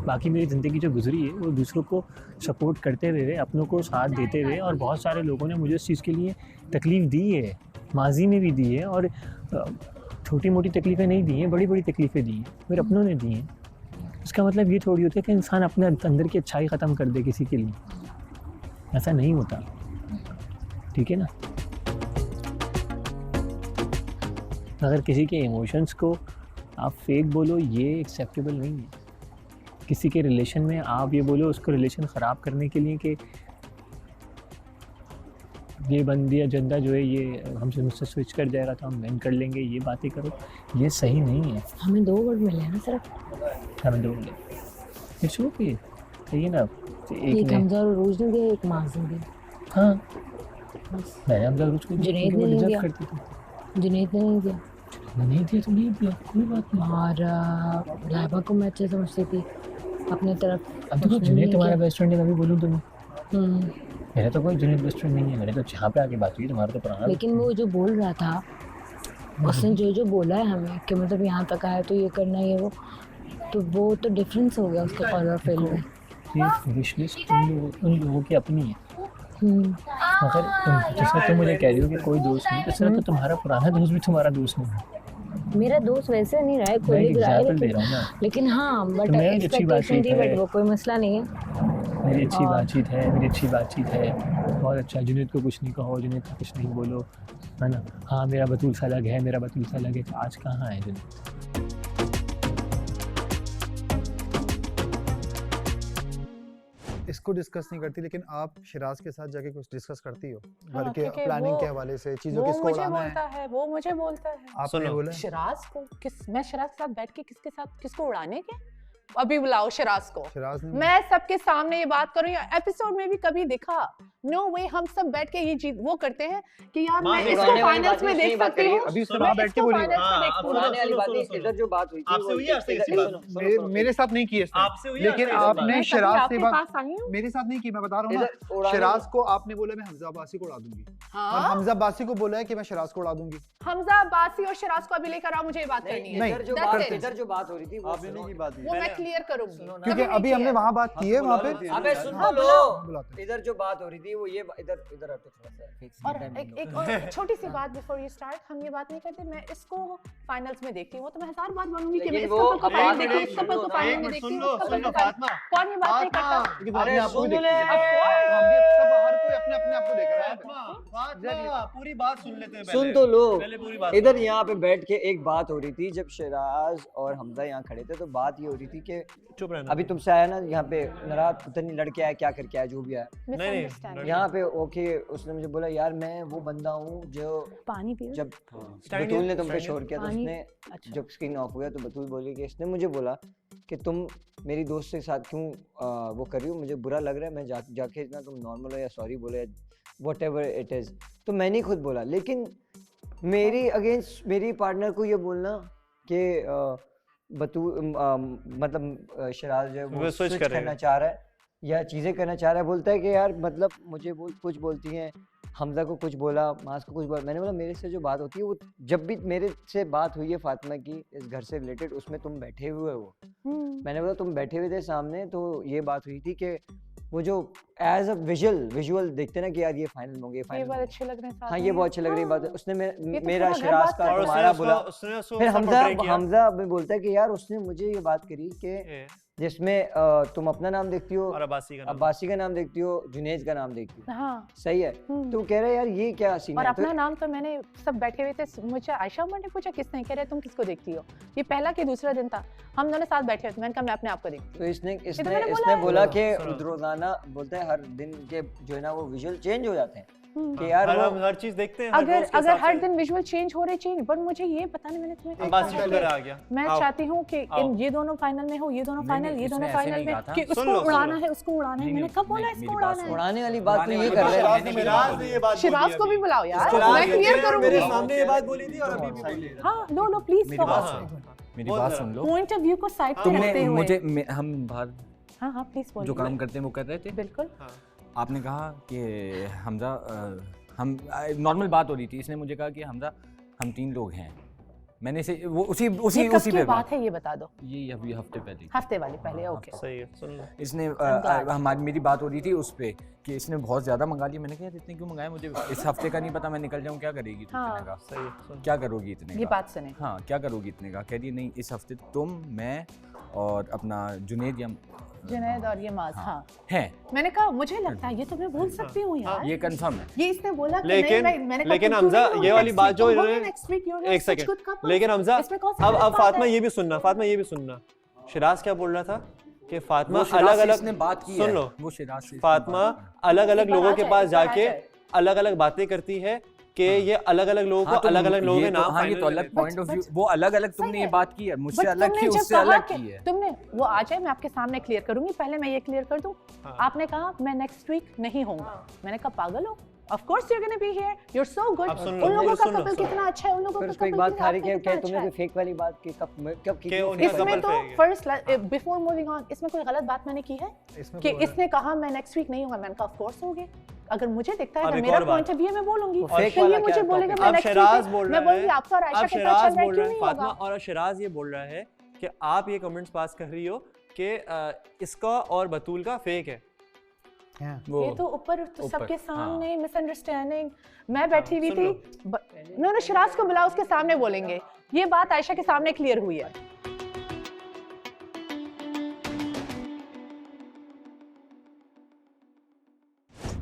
बाकी मेरी ज़िंदगी जो गुजरी है वो दूसरों को सपोर्ट करते हुए, अपनों को साथ देते हुए, और बहुत सारे लोगों ने मुझे इस चीज़ के लिए तकलीफ़ दी है, माजी में भी दी है, और छोटी मोटी तकलीफ़ें नहीं दी हैं, बड़ी बड़ी तकलीफ़ें दी हैं, मेरे अपनों ने दी हैं। इसका मतलब ये थोड़ी होता है कि इंसान अपने अंदर की अच्छाई ख़त्म कर दे किसी के लिए, ऐसा नहीं होता, ठीक है ना। अगर किसी के इमोशंस को आप फेक बोलो ये एक्सेप्टेबल नहीं है। किसी के रिलेशन में आप ये बोलो उसको रिलेशन ख़राब करने के लिए कि ये बंदी एजेंडा जो है ये हमसे मुझसे स्विच कर जाएगा तो हम बैन कर लेंगे, ये बातें करो, ये सही नहीं है। हमें 2 वर्ड मिले हैं ना सिर्फ, हमें 2 मिले, इट्स ओके, सही है ना। एक हमजा और रोज ने दिया, एक माज ने दिया। हाँ मैं हमजा रोज को जुनैद ने नहीं दिया, जुनैद ने नहीं दिया, नहीं दिया तो नहीं दिया, कोई बात नहीं। और लाइबा को मैं अच्छे समझती थी अपने तरफ। अब देखो जुनैद तुम्हारा बेस्ट फ्रेंड है, मैं भी बोलूँ तुम्हें, मेरा तो कोई जुनैद बेस्ट फ्रेंड नहीं है, मेरे तो जहाँ पे आके बात हुई तुम्हारा तो पुराना। लेकिन वो जो बोल रहा था, उसने जो बोला है हमें कि मतलब यहाँ तक आया तो ये करना है वो, तो वो तो डिफरेंस हो गया उसके कॉलर फेल में। ये विश लिस्ट उन लोगों की अपनी है, मगर जैसे तुम मुझे कह रही हो कि कोई दोस्त नहीं, तो तुम्हारा पुराना दोस्त भी तुम्हारा दोस्त नहीं है। मेरा दोस्त वैसे नहीं रहा है, कोई दे रहा हूँ ना, लेकिन हाँ बट एक्सपेक्टेशन थी, बट वो कोई मसला नहीं है। मेरी अच्छी बातचीत है, बहुत अच्छा। जुनैद को कुछ नहीं कहो, जुनैद को कुछ नहीं बोलो, है ना। हाँ मेरा बतूल सा अलग है, तो आज कहाँ है जुनैद। इसको डिस्कस नहीं करती, लेकिन आप शिराज के साथ जाके कुछ डिस्कस करती हो घर के प्लानिंग के हवाले से, चीजों किसको उड़ाना है। वो मुझे बोलता है आपने बोला शिराज को, मैं शिराज के साथ बैठ के किसको उड़ाने के, अभी बुलाओ शिराज को। मैं सबके सामने ये बात करूँ, एपिसोड में भी कभी दिखा? नो वे, हम सब बैठ के ये चीज वो करते हैं कि यार मैं इसको फाइनल्स में देख सकती हूँ, अभी उसने वहां बैठ के बोली इधर जो बात हुई थी मेरे साथ नहीं की इसने, लेकिन आपने शिराज से बात मेरे साथ नहीं की, मैं बता रहा हूँ ना। शिराज को आपने बोला मैं हमजा अब्बासी को उड़ा दूंगी, और हमजा अब्बासी को बोला है कि मैं शिराज को उड़ा दूंगी। हमजा अब्बासी और शिराज को अभी लेकर आओ, मुझे ये बात करनी है। इधर जो बात हो रही थी वो मैं क्लियर करूंगी, क्योंकि अभी हमने वहाँ बात की है, वहाँ पे अबे सुन लो, इधर जो बात हो रही थी ये वो ये इधर इधर हटो थोड़ा सा। और एक और छोटी सी बात बिफोर यू स्टार्ट, हम ये बात नहीं करते, मैं इसको फाइनल्स में देखती हूँ, वो तो मैं 1000 बार बोलूंगी कि मैं इस कपल को फाइनल में देखती हूँ, इस कपल को फाइनल में देखती हूँ, कौन ये बात नहीं करता? अरे सुन ले, हम भी सब हर कोई अपने अपने आप को देख रहा है। पूरी बात सुन लेते हैं। सुन तो लो, पहले पूरी बात इधर यहाँ पे बैठ के एक बात हो रही थी जब शिराज और हमजा यहाँ खड़े थे, तो बात ये हो रही थी कि चुप रहना। अभी तुमसे आया ना यहाँ पे नाराज, पता नहीं लड़के आया क्या करके आया, जो भी आया नहीं यहाँ पे, ओके उसने मुझे बोला यार मैं वो बंदा हूँ जो पानी पियो। जब बतूल ने तुम पे शोर किया तो उसने जब स्क्रीन ऑफ हुआ तो बतूल बोली कि इसने मुझे बोला कि तुम मेरी दोस्त के साथ क्यों वो कर रही हो, मुझे बुरा लग रहा है, मैं जाके ना तुम नॉर्मल हो या सॉरी बोलो या व्हाटएवर इट इज़। तो मैंने खुद बोला, लेकिन मेरी अगेंस्ट मेरी पार्टनर को ये बोलना कि बतूल मतलब शिराज जो है वो स्विच करना चाह रहा है या चीज़ें करना चाह रहा है, बोलता है कि यार मतलब मुझे कुछ बोलती हैं, हमजा को कुछ बोला, मास को कुछ बोला। मैंने बोला मेरे से जो बात होती है वो जब भी मेरे से बात हुई है फातिमा की इस घर से रिलेटेड, उसमें तुम बैठे हुए हो, मैंने बोला तुम बैठे हुए थे सामने, तो ये बात हुई थी कि वो जो एज अ विजुअल देखते ना कि यार ये फाइनल होंगे, ये बहुत अच्छे लग रहे हैं। हाँ ये बहुत अच्छे लग रही बात है। उसने तो मेरा शिराज का तुम्हारा बोला, फिर हमजा भी बोलता है कि यार उसने मुझे ये बात करी कि जिसमें तुम अपना नाम देखती हो और अब्बासी का नाम देखती हो, जुनैद का नाम देखती हो। हाँ सही है। तो कह रहे यार ये क्या सीन और है, अपना नाम तो मैंने सब बैठे हुए थे, मुझे आयशा उमर ने पूछा किसने, कह रहे तुम किसको देखती हो, ये पहला कि दूसरा दिन था, हम दोनों साथ बैठे हुए थे, मैंने कहा मैं अपने आप को देखती हूँ। तो इसने बोला कि रोजाना बोलता है हर दिन के जो है ना वो विजुअल चेंज हो जाते हैं कि यार हम हर चीज देखते हैं। अगर हर दिन विजुअल चेंज हो रहे बट मुझे ये पता नहीं, मैंने तुम्हें आ गया। मैं चाहती हूँ कि ये दोनों फाइनल में हो, ये दोनों फाइनल, ये दोनों फाइनल में, कि उसको उड़ाना है, उसको उड़ाना है। मैंने कब बोला इसको उड़ाना है? उड़ाने वाली बात तो ये कर रहे हैं। शिराज को भी बुलाओ यार, मैं क्लियर करूंगी। मेरे सामने ये बात बोली थी और अभी भी बोली है। हाँ लो प्लीज मेरी बात सुन लो। पॉइंट ऑफ व्यू को साइड पे रखते हुए मुझे हम बाहर हाँ प्लीज बोलिए। जो काम करते हैं वो कर रहे थे। बिल्कुल। आपने कहा कि हमजा हम नॉर्मल बात हो रही थी, इसने मुझे कहा कि हमजा हम 3 लोग हैं, मैंने इसे वो उसी पे बात है, ये बता दो। ये अभी हफ्ते वाली पहले ओके सही है। सुन लो, इसने मेरी बात हो रही थी उस पे कि इसने बहुत ज्यादा मंगा लिया। मैंने कहा इतने क्यों मंगाए, मुझे इस हफ्ते का नहीं पता, मैं निकल जाऊँ, क्या करेगी तू इतने का? सही है। क्या करोगी इतने का? ये बात सुने। हाँ क्या करोगी इतने का? कह रही नहीं इस हफ्ते तुम, मैं और अपना जुनैद और ये माज हाँ है। मैंने कहा मुझे लगता है ये तो मैं बोल सकती हूँ यार, ये कंफर्म है। ये इसने बोला कि लेकिन नहीं, मैंने कहा लेकिन हमजा ये वाली बात जो एक सेकंड, लेकिन हमजा अब फातिमा ये भी सुनना, शिराज क्या बोल रहा था कि फातिमा अलग अलग बात की, सुन लो, वो शिराज से फातिमा अलग अलग लोगों के पास जाके अलग अलग बातें करती है कि ये अलग अलग लोगों को अलग अलग लोगों के नाम। हाँ ये तो अलग पॉइंट ऑफ व्यू, वो अलग अलग तुमने ये बात की है, मुझसे अलग की, उससे अलग की है तुमने। वो आ जाए मैं आपके सामने क्लियर करूंगी, पहले मैं ये क्लियर कर दूं। आपने कहा मैं नेक्स्ट वीक नहीं होऊंगा, मैंने कहा पागल हो, of course you are gonna be here, you are so good. उन लोगों का कपल कितना अच्छा है, उन लोगों का कपल एक बात खा रही है क्या तुमने कोई फेक वाली बात की, कब की? इसमें तो फर्स्ट बिफोर मूविंग ऑन, इसमें कोई गलत बात मैंने की है कि इसने कहा मैं नेक्स्ट वीक नहीं होगा, मैंने कहा ऑफ कोर्स होगे। अगर मुझे दिखता है कि मेरा पॉइंट ऑफ व्यू मैं बोलूंगी, फिर ये मुझे बोलेगा मैं नेक्स्ट वीक मैं बोलूंगी आपका और आयशा के साथ चल रहा है क्यों नहीं होगा। और शिराज ये बोल रहा है कि आप ये कमेंट्स पास कर रही हो कि इसका और बतूल का फेक है। ये तो ऊपर तो सबके सामने मिसअंडरस्टैंडिंग, मैं बैठी हुई थी। नो शिराज को बुलाओ, उसके सामने बोलेंगे। ये बात आयशा के सामने क्लियर हुई है।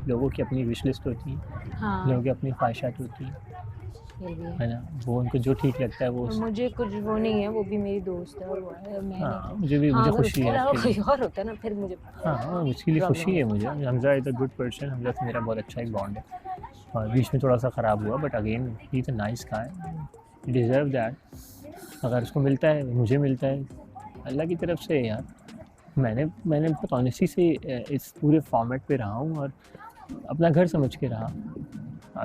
लोगों की अपनी विश लिस्ट होती है, हाँ। लोगों की अपनी ख्वाहिशात होती है ना, वो उनको जो ठीक लगता है वो। मुझे कुछ वो नहीं है, वो भी मेरी दोस्त है और मैं हाँ, मुझे खुशी है। कोई और होता ना फिर मुझे हाँ उसके लिए खुशी है मुझे। Hamza is a good person, Hamza से मेरा बहुत अच्छा एक बॉन्ड है और बीच में थोड़ा सा ख़राब हुआ, but again he is a nice guy, deserve that. अगर उसको मिलता है, मुझे मिलता है, अल्लाह की तरफ से यार। मैंने बहुत ऑनेस्टी से इस पूरे फॉर्मेट पे रहा हूँ और अपना घर समझ के रहा।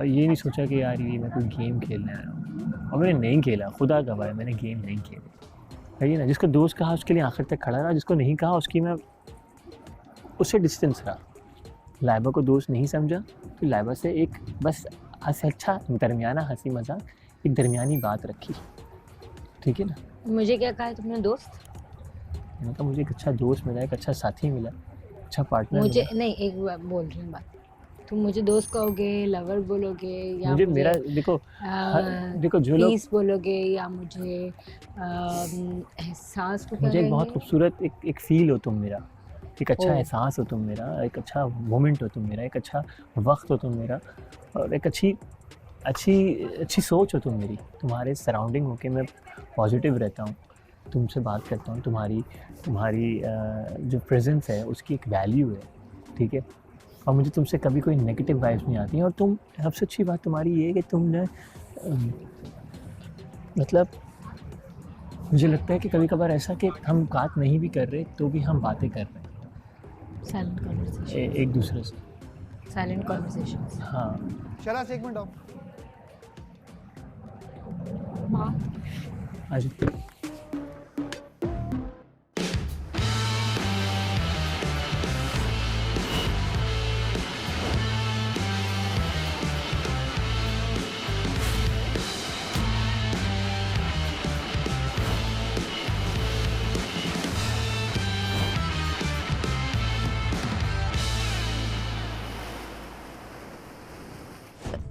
ये नहीं सोचा कि यार ये मैं कोई गेम खेलने आया हूँ, और मैंने नहीं खेला, खुदा गवाह है मैंने गेम नहीं खेले। है ना, जिसको दोस्त कहा उसके लिए आखिर तक खड़ा रहा, जिसको नहीं कहा उसकी मैं उससे डिस्टेंस रहा। लाइबा को दोस्त नहीं समझा तो लाइबा से एक बस अच्छा दरमियाना हंसी मजाक, एक दरमियानी बात रखी, ठीक है ना। मुझे क्या कहा तुमने दोस्त? मैंने कहा मुझे एक अच्छा दोस्त मिला, एक अच्छा साथी मिला, अच्छा पार्टनर मुझे मिला। नहीं, एक बार बोल रही हूँ बात, तुम मुझे दोस्त कहोगे, लवर बोलोगे या मुझे मेरा देखो देखो जो लोग पीस बोलोगे या मुझे एहसास को क्या मुझे एक बहुत कहेंगे? खूबसूरत एक फील हो तुम मेरा, एक अच्छा ओह। एहसास हो तुम मेरा, एक अच्छा मोमेंट हो तुम मेरा, एक अच्छा वक्त हो तुम मेरा, और एक अच्छी सोच हो तुम मेरी। तुम्हारे सराउंडिंग होके मैं पॉजिटिव रहता हूँ, तुमसे बात करता हूँ, तुम्हारी जो प्रेजेंस है उसकी एक वैल्यू है, ठीक है। और मुझे तुमसे कभी कोई नेगेटिव वाइब्स नहीं आती हैं। और तुम सबसे अच्छी बात तुम्हारी ये है कि तुमने मतलब मुझे लगता है कि कभी कभार ऐसा कि हम बात नहीं भी कर रहे तो भी हम बातें कर रहे हैं साइलेंट कन्वर्सेशन, एक दूसरे से। Silent conversation. हाँ शराज एक मिनट आओ। आज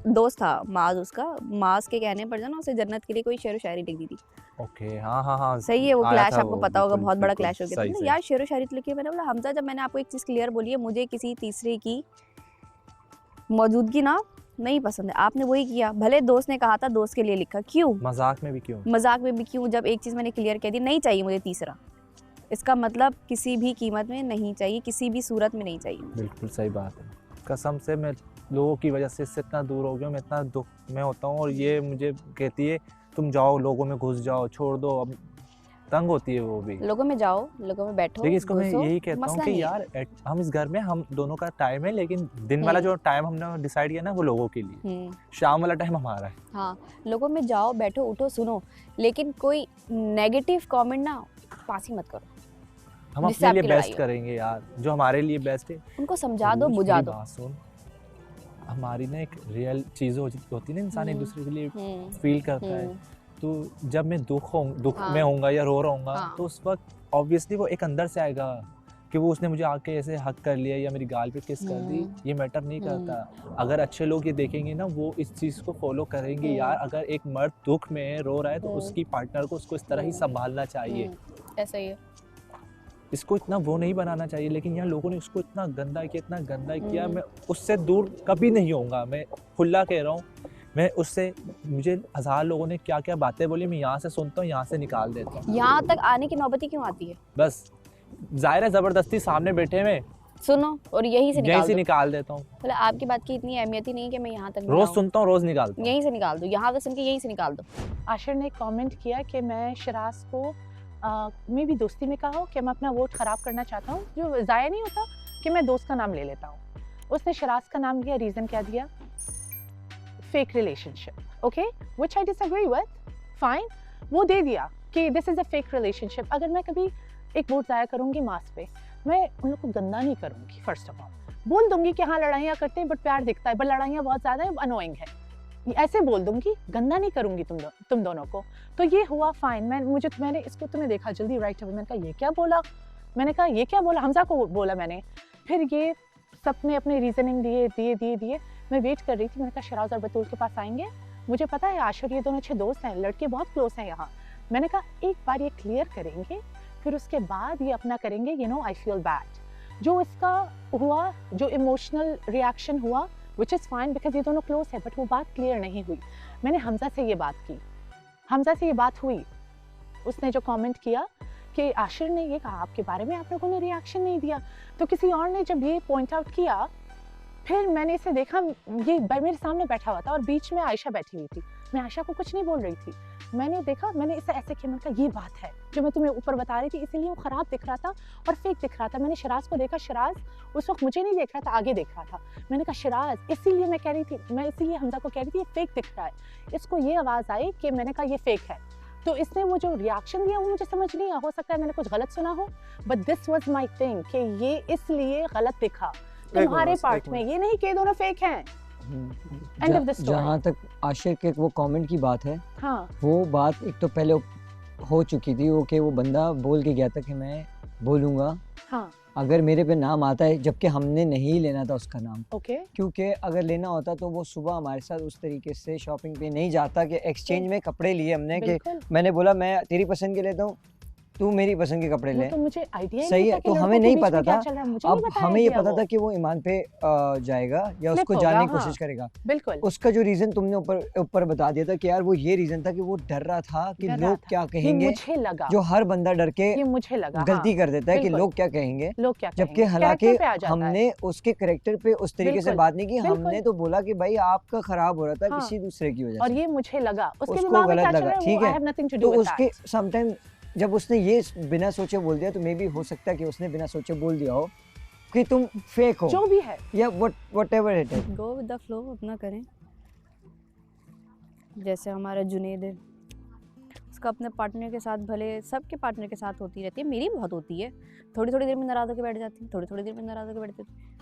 दोस्त था माज, उसका माज के कहने पर जो ना उसे जन्नत के लिए कोई शेर व शायरी लिख दी थी। ओके हाँ हाँ हाँ सही है, वो आया क्लैश था आपको वो, पता होगा, बिल्कुल, बहुत बड़ा बिल्कुल, क्लैश हो गया था सही, ना सही। यार, शेर व शायरी तो लिखी है। मैंने बोला हमजा, जब मैंने आपको एक चीज़ क्लियर बोली है, मुझे किसी तीसरे की मौजूदगी ना नहीं पसंद है। आपने वही किया, भले दोस्त ने कहा था दोस्त के लिए लिखा, क्यों मजाक में भी क्यों? मजाक में भी क्यों? जब एक चीज़ मैंने क्लियर कह दी, नहीं चाहिए मुझे तीसरा, इसका मतलब किसी भी कीमत में नहीं चाहिए, किसी भी सूरत में नहीं चाहिए। बिल्कुल सही बात है। कसम से मैं लोगों की वजह से इससे इतना दूर हो गया, मैं इतना दुख में होता हूँ। और ये मुझे कहती है तुम जाओ, लोगों में घुस जाओ, छोड़ दो। अब तंग होती है वो भी। लोगों में जाओ, लोगों में बैठो, लेकिन इसको मैं घुसो, यही कहता हूँ मसला कि नहीं है। यार हम इस घर में हम दोनों का टाइम है, लेकिन दिन वाला जो टाइम हमने डिसाइड किया ना वो लोगों के लिए, शाम वाला टाइम हमारा है। हाँ, लोगों में जाओ, बैठो, उठो, सुनो, लेकिन कोई नेगेटिव कमेंट ना पास ही मत करो। हम जिससे अपने लिए आपकी लड़ाई बेस्ट हो। करेंगे यार, जो हमारे लिए बेस्ट है। उनको समझा दो, मेरी बुझा दो। बात सुन, हमारी ना एक रियल चीज़ होती है ना, इंसान एक दूसरे के लिए फील करता है। तो जब मैं दुख में होऊंगा या रो रहा हूँ, तो उस वक्त ऑब्वियसली वो एक अंदर से आएगा कि वो उसने मुझे आके ऐसे हक कर लिया या मेरी गाल पे किस कर दी, ये मैटर नहीं करता। अगर अच्छे लोग ये देखेंगे ना, वो इस चीज़ को फॉलो करेंगे। यार अगर एक मर्द दुख में रो रहा है तो उसकी पार्टनर को उसको इस तरह ही संभालना चाहिए। ऐसा ही है। इसको इतना वो नहीं बनाना चाहिए, लेकिन यहाँ लोगों ने उसको इतना गंदा किया। मैं उससे दूर कभी नहीं होऊंगा, मैं खुला कह रहा हूँ। मैं उससे, मुझे 1000 लोगों ने क्या क्या बातें बोली, मैं यहाँ से सुनता हूँ, यहाँ से निकाल देता हूँ। यहाँ तक आने की नौबती क्यों आती है? बस जाहिर है, जबरदस्ती सामने बैठे में सुनो, और यहीं से निकाल देता हूँ। मतलब आपकी बात की इतनी अहमियत ही नहीं कि मैं यहाँ तक रोज सुनता हूँ, रोज निकालता हूँ। यहीं से निकाल दो, यहाँ से सुन के यहीं से निकाल दो। आशिर ने कमेंट किया कि मैं शराज को मैं भी दोस्ती में कहा हो कि मैं अपना वोट ख़राब करना चाहता हूँ, जो ज़ाया नहीं होता कि मैं दोस्त का नाम ले लेता हूँ। उसने शराज का नाम लिया, रीज़न क्या दिया? Fake relationship, okay, which I disagree with, fine, वो दे दिया कि this is a fake relationship. अगर मैं कभी एक वोट ज़ाया करूँगी मास पे, मैं उन लोग को गंदा नहीं करूँगी। फर्स्ट ऑफ ऑल बोल दूंगी कि हाँ लड़ाइयाँ करते हैं बट प्यार दिखता है, बट लड़ाइयाँ बहुत ज़्यादा है, अनोइंग है, ऐसे बोल दूंगी, गंदा नहीं करूंगी तुम दोनों को। तो ये हुआ फाइन। मैंने इसको तुम्हें देखा जल्दी राइट अवे, मैंने कहा ये क्या बोला, हमजा को बोला मैंने। फिर ये सब ने अपने रीजनिंग दिए। मैं वेट कर रही थी, मैंने कहा शराज और बतूल के पास आएंगे, मुझे पता है आशिर ये दोनों अच्छे दोस्त हैं, लड़के बहुत क्लोज हैं यहाँ। मैंने कहा एक बार ये क्लियर करेंगे, फिर उसके बाद ये अपना करेंगे, you know I feel bad. जो इसका हुआ, जो इमोशनल रिएक्शन हुआ, विच इज़ फाइन बिकॉज ये दोनों क्लोज है, बट वो बात क्लियर नहीं हुई। मैंने हमजा से ये बात की, हमजा से ये बात हुई, उसने जो कमेंट किया कि आशिर ने ये कहा आपके बारे में, आप लोगों ने रिएक्शन नहीं दिया। तो किसी और ने जब ये पॉइंट आउट किया, फिर मैंने इसे देखा, ये मेरे सामने बैठा हुआ था और बीच में आयशा बैठी हुई थी। मैं आयशा को कुछ नहीं बोल रही थी, मैंने देखा, मैंने इसे ऐसे किया, मैंने कहा ये बात है जो मैं तुम्हें ऊपर बता रही थी, इसीलिए वो ख़राब दिख रहा था और फेक दिख रहा था। मैंने शराज को देखा, शराज उस वक्त मुझे नहीं देख रहा था, आगे देख रहा था। मैंने कहा शराज, इसीलिए मैं कह रही थी, मैं इसीलिए हमजा को कह रही थी ये फेक दिख रहा है। इसको ये आवाज़ आई कि मैंने कहा ये फेक है, तो इसने वो जो रिएक्शन दिया वो मुझे समझ नहीं आया, हो सकता है मैंने कुछ गलत सुना हो, but this was my thing कि ये इसलिए गलत दिखा तुम्हारे पार्ट में, ये नहीं कि दोनों फेक हैं। End of the story. जहाँ तक आशिर के वो कमेंट की बात है, हाँ, वो बात एक तो पहले हो चुकी थी, वो कि वो बंदा बोल के गया था कि मैं बोलूँगा, हाँ, अगर मेरे पे नाम आता है, जबकि हमने नहीं लेना था उसका नाम, ओके, क्योंकि अगर लेना होता तो वो सुबह हमारे साथ उस तरीके से शॉपिंग पे नहीं जाता कि एक्सचेंज में कपड़े लिए हमने कि मैंने बोला मैं तेरी पसंद के लेता हूँ, तू मेरी पसंद के कपड़े ले। तो मुझे आइडिया सही है, तो हमें नहीं पता था। अब हमें ये पता वो। था कि वो ईमान पे जाएगा या Slip उसको होगा, जानने की हाँ। कोशिश करेगा। बिल्कुल। उसका जो रीजन तुमने ऊपर बता दिया था कि यार वो ये रीजन था कि वो डर रहा था कि डर रहा लोग था। क्या ये कहेंगे, मुझे लगा। जो हर बंदा डर के ये मुझे लगा, गलती हाँ, कर देता है कि बिल्कुल। लोग क्या कहेंगे, लोग क्या जबकि कहेंगे, हालांकि character पे आ जाता है। हमने उसके करेक्टर पे उस तरीके से बिल्कुल, बात नहीं की, बिल्कुल। हमने तो बोला कि भाई आपका खराब हो रहा था हाँ। किसी दूसरे की वजह और से, ये मुझे लगा, उसके उसको दिमाग में गलत क्या चल लगा, रहा है, ठीक वो I है। have nothing to तो do with उसके that। समटाइम जब उसने ये बिना सोचे बोल दिया तो मे भी हो सकता है कि उसने बिना सोचे बोल दिया हो कि तुम फेक हो, जो भी है, या whatever it is. Go with the flow, अपना करें। जैसे हमारा जुनेद है, उसका अपने पार्टनर के साथ, भले सबके पार्टनर के साथ होती रहती है, मेरी बहुत होती है, थोड़ी थोड़ी देर में नाराज़ होकर बैठ जाती है, थोड़ी थोड़ी देर में नाराज़ होकर बैठ जाती है,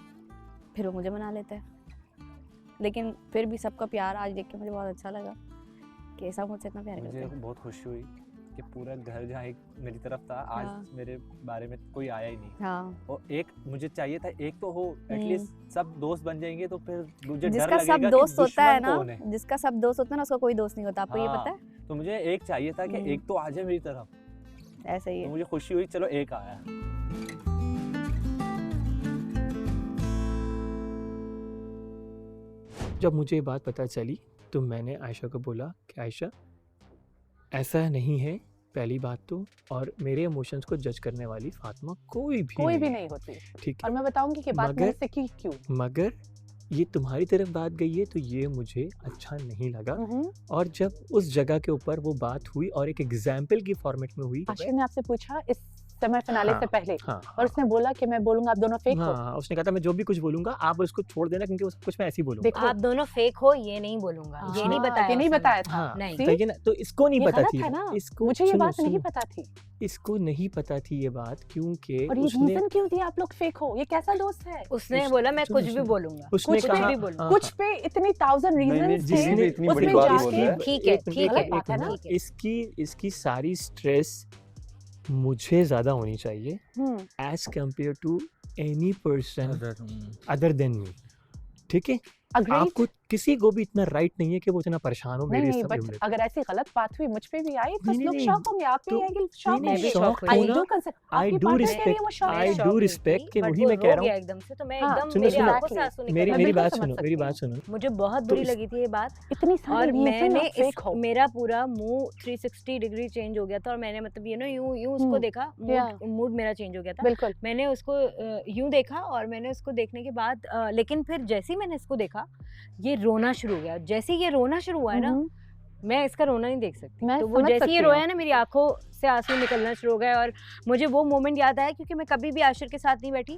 फिर वो मुझे मना लेता है। लेकिन फिर भी सबका प्यार आज देख के मुझे बहुत अच्छा लगा कि ऐसा मुझसे इतना प्यार करते मुझे तो हैं। बहुत खुशी हुई कि पूरा घर जहाँ एक मेरी तरफ था, आज हाँ। मेरे बारे में कोई आया ही नहीं। हाँ। और एक मुझे चाहिए था, एक तो हो एटलीस्ट, सब दोस्त बन जाएंगे तो फिर मुझे डर जिसका लगेगा सब कि दोस्त होता है दुश्मन ना, कौन है। जिसका सब दोस्त होता है ना, उसका कोई दोस्त नहीं होता, आपको ये पता है? हाँ, तो मुझे एक चाहिए था कि एक तो आ जाए मेरी तरफ, ऐसा ही है। तो मुझे खुशी हुई, चलो एक आया। जब मुझे ये बात पता चली तो मैंने आयशा को बोला कि आयशा ऐसा नहीं है, पहली बात तो, और मेरे इमोशंस को जज करने वाली फातिमा कोई भी नहीं होती। ठीक है, और मैं बताऊंगी कि बात मैंने सीखी क्यों। मगर ये तुम्हारी तरफ बात गई है तो ये मुझे अच्छा नहीं लगा। और जब उस जगह के ऊपर वो बात हुई और एक एग्जाम्पल की फॉर्मेट में हुई, आशिर ने आपसे पूछा इस सेमी फिनाले हाँ, से पहले, हाँ, और उसने बोला कि मैं बोलूंगा आप दोनों फेक हो। हाँ, उसने कहा था मैं जो भी कुछ बोलूंगा आप उसको छोड़ देना क्योंकि उस कुछ मैं ऐसे ही बोलूंगा। आप दोनों फेक हो ये नहीं बोलूंगा, ये नहीं बताया, ये नहीं बताया था। हाँ, नहीं। तो ये ना, तो इसको नहीं ये पता गलत थी है ना, इसको, मुझे ये सुनो, बात नहीं सुनो, पता थी। इसको नहीं पता थी ये बात, क्योंकि और ये उसने रीजन क्यों दिया आप लोग फेक हो, ये कैसा दोस्त है? उसने बोला मैं कुछ भी बोलूंगा, उसने कुछ कहा भी बोलूंगा, कुछ पे इतनी 1000 रीजंस थे, जिसने इतनी उसमें बड़ी बात जाके- बोल रहा है, ठीक है, ठीक है, गलत बात है ना? इसकी सारी स्ट्रेस मुझे ज्यादा होनी चाहिए as compare to any person other than me, ठीक है? Agreed? आपको किसी को भी इतना राइट नहीं है कि वो इतना परेशान हो मेरे नहीं, सब बट मामले पे। अगर ऐसी गलत बात हुई मुझ पे भी आई तो नहीं, लोग नहीं, शॉक होंगे, आप पे तो- आएंगे शॉक नहीं, होंगे। शॉक I होगा। do consider- I आपकी do partner के लिए वो respect, शॉक I है। do respect कि वही मैं कह रहा हूँ। एकदम से तो मैं हाँ, एकदम सुनो, मेरी सुनो, आंखों से आंसू निकल मेरी आए। मेरी बिल्कुल बात समझ सुनो, सकती मेरी हूँ। बात सुनो। मुझे बहुत तो बुरी इस- लगी थी ये बात, इतनी सारी और reason मैंने आप fake हो। मेरा पूरा मुंह 360 डिग्री चेंज हो गया था, और मैंने मतलब ये ना यूं उसको देखा, मूड मेरा चेंज हो गया था। बिल्कुल। मैंने उसको यूं देखा, और मैंने उसको देखने के बाद लेकिन फिर जैसे ही मैंने इसको देखा ये रोना शुरू हो गया। जैसे ही ये रोना शुरू हुआ है ना, मैं इसका रोना नहीं देख सकती, मैं तो वो समझ जैसे ही ये सकती रोया हूँ। ना मेरी आंखों से आंसू निकलना शुरू हो गए। और मुझे वो मोमेंट याद आया क्योंकि मैं कभी भी आशिर के साथ नहीं बैठी।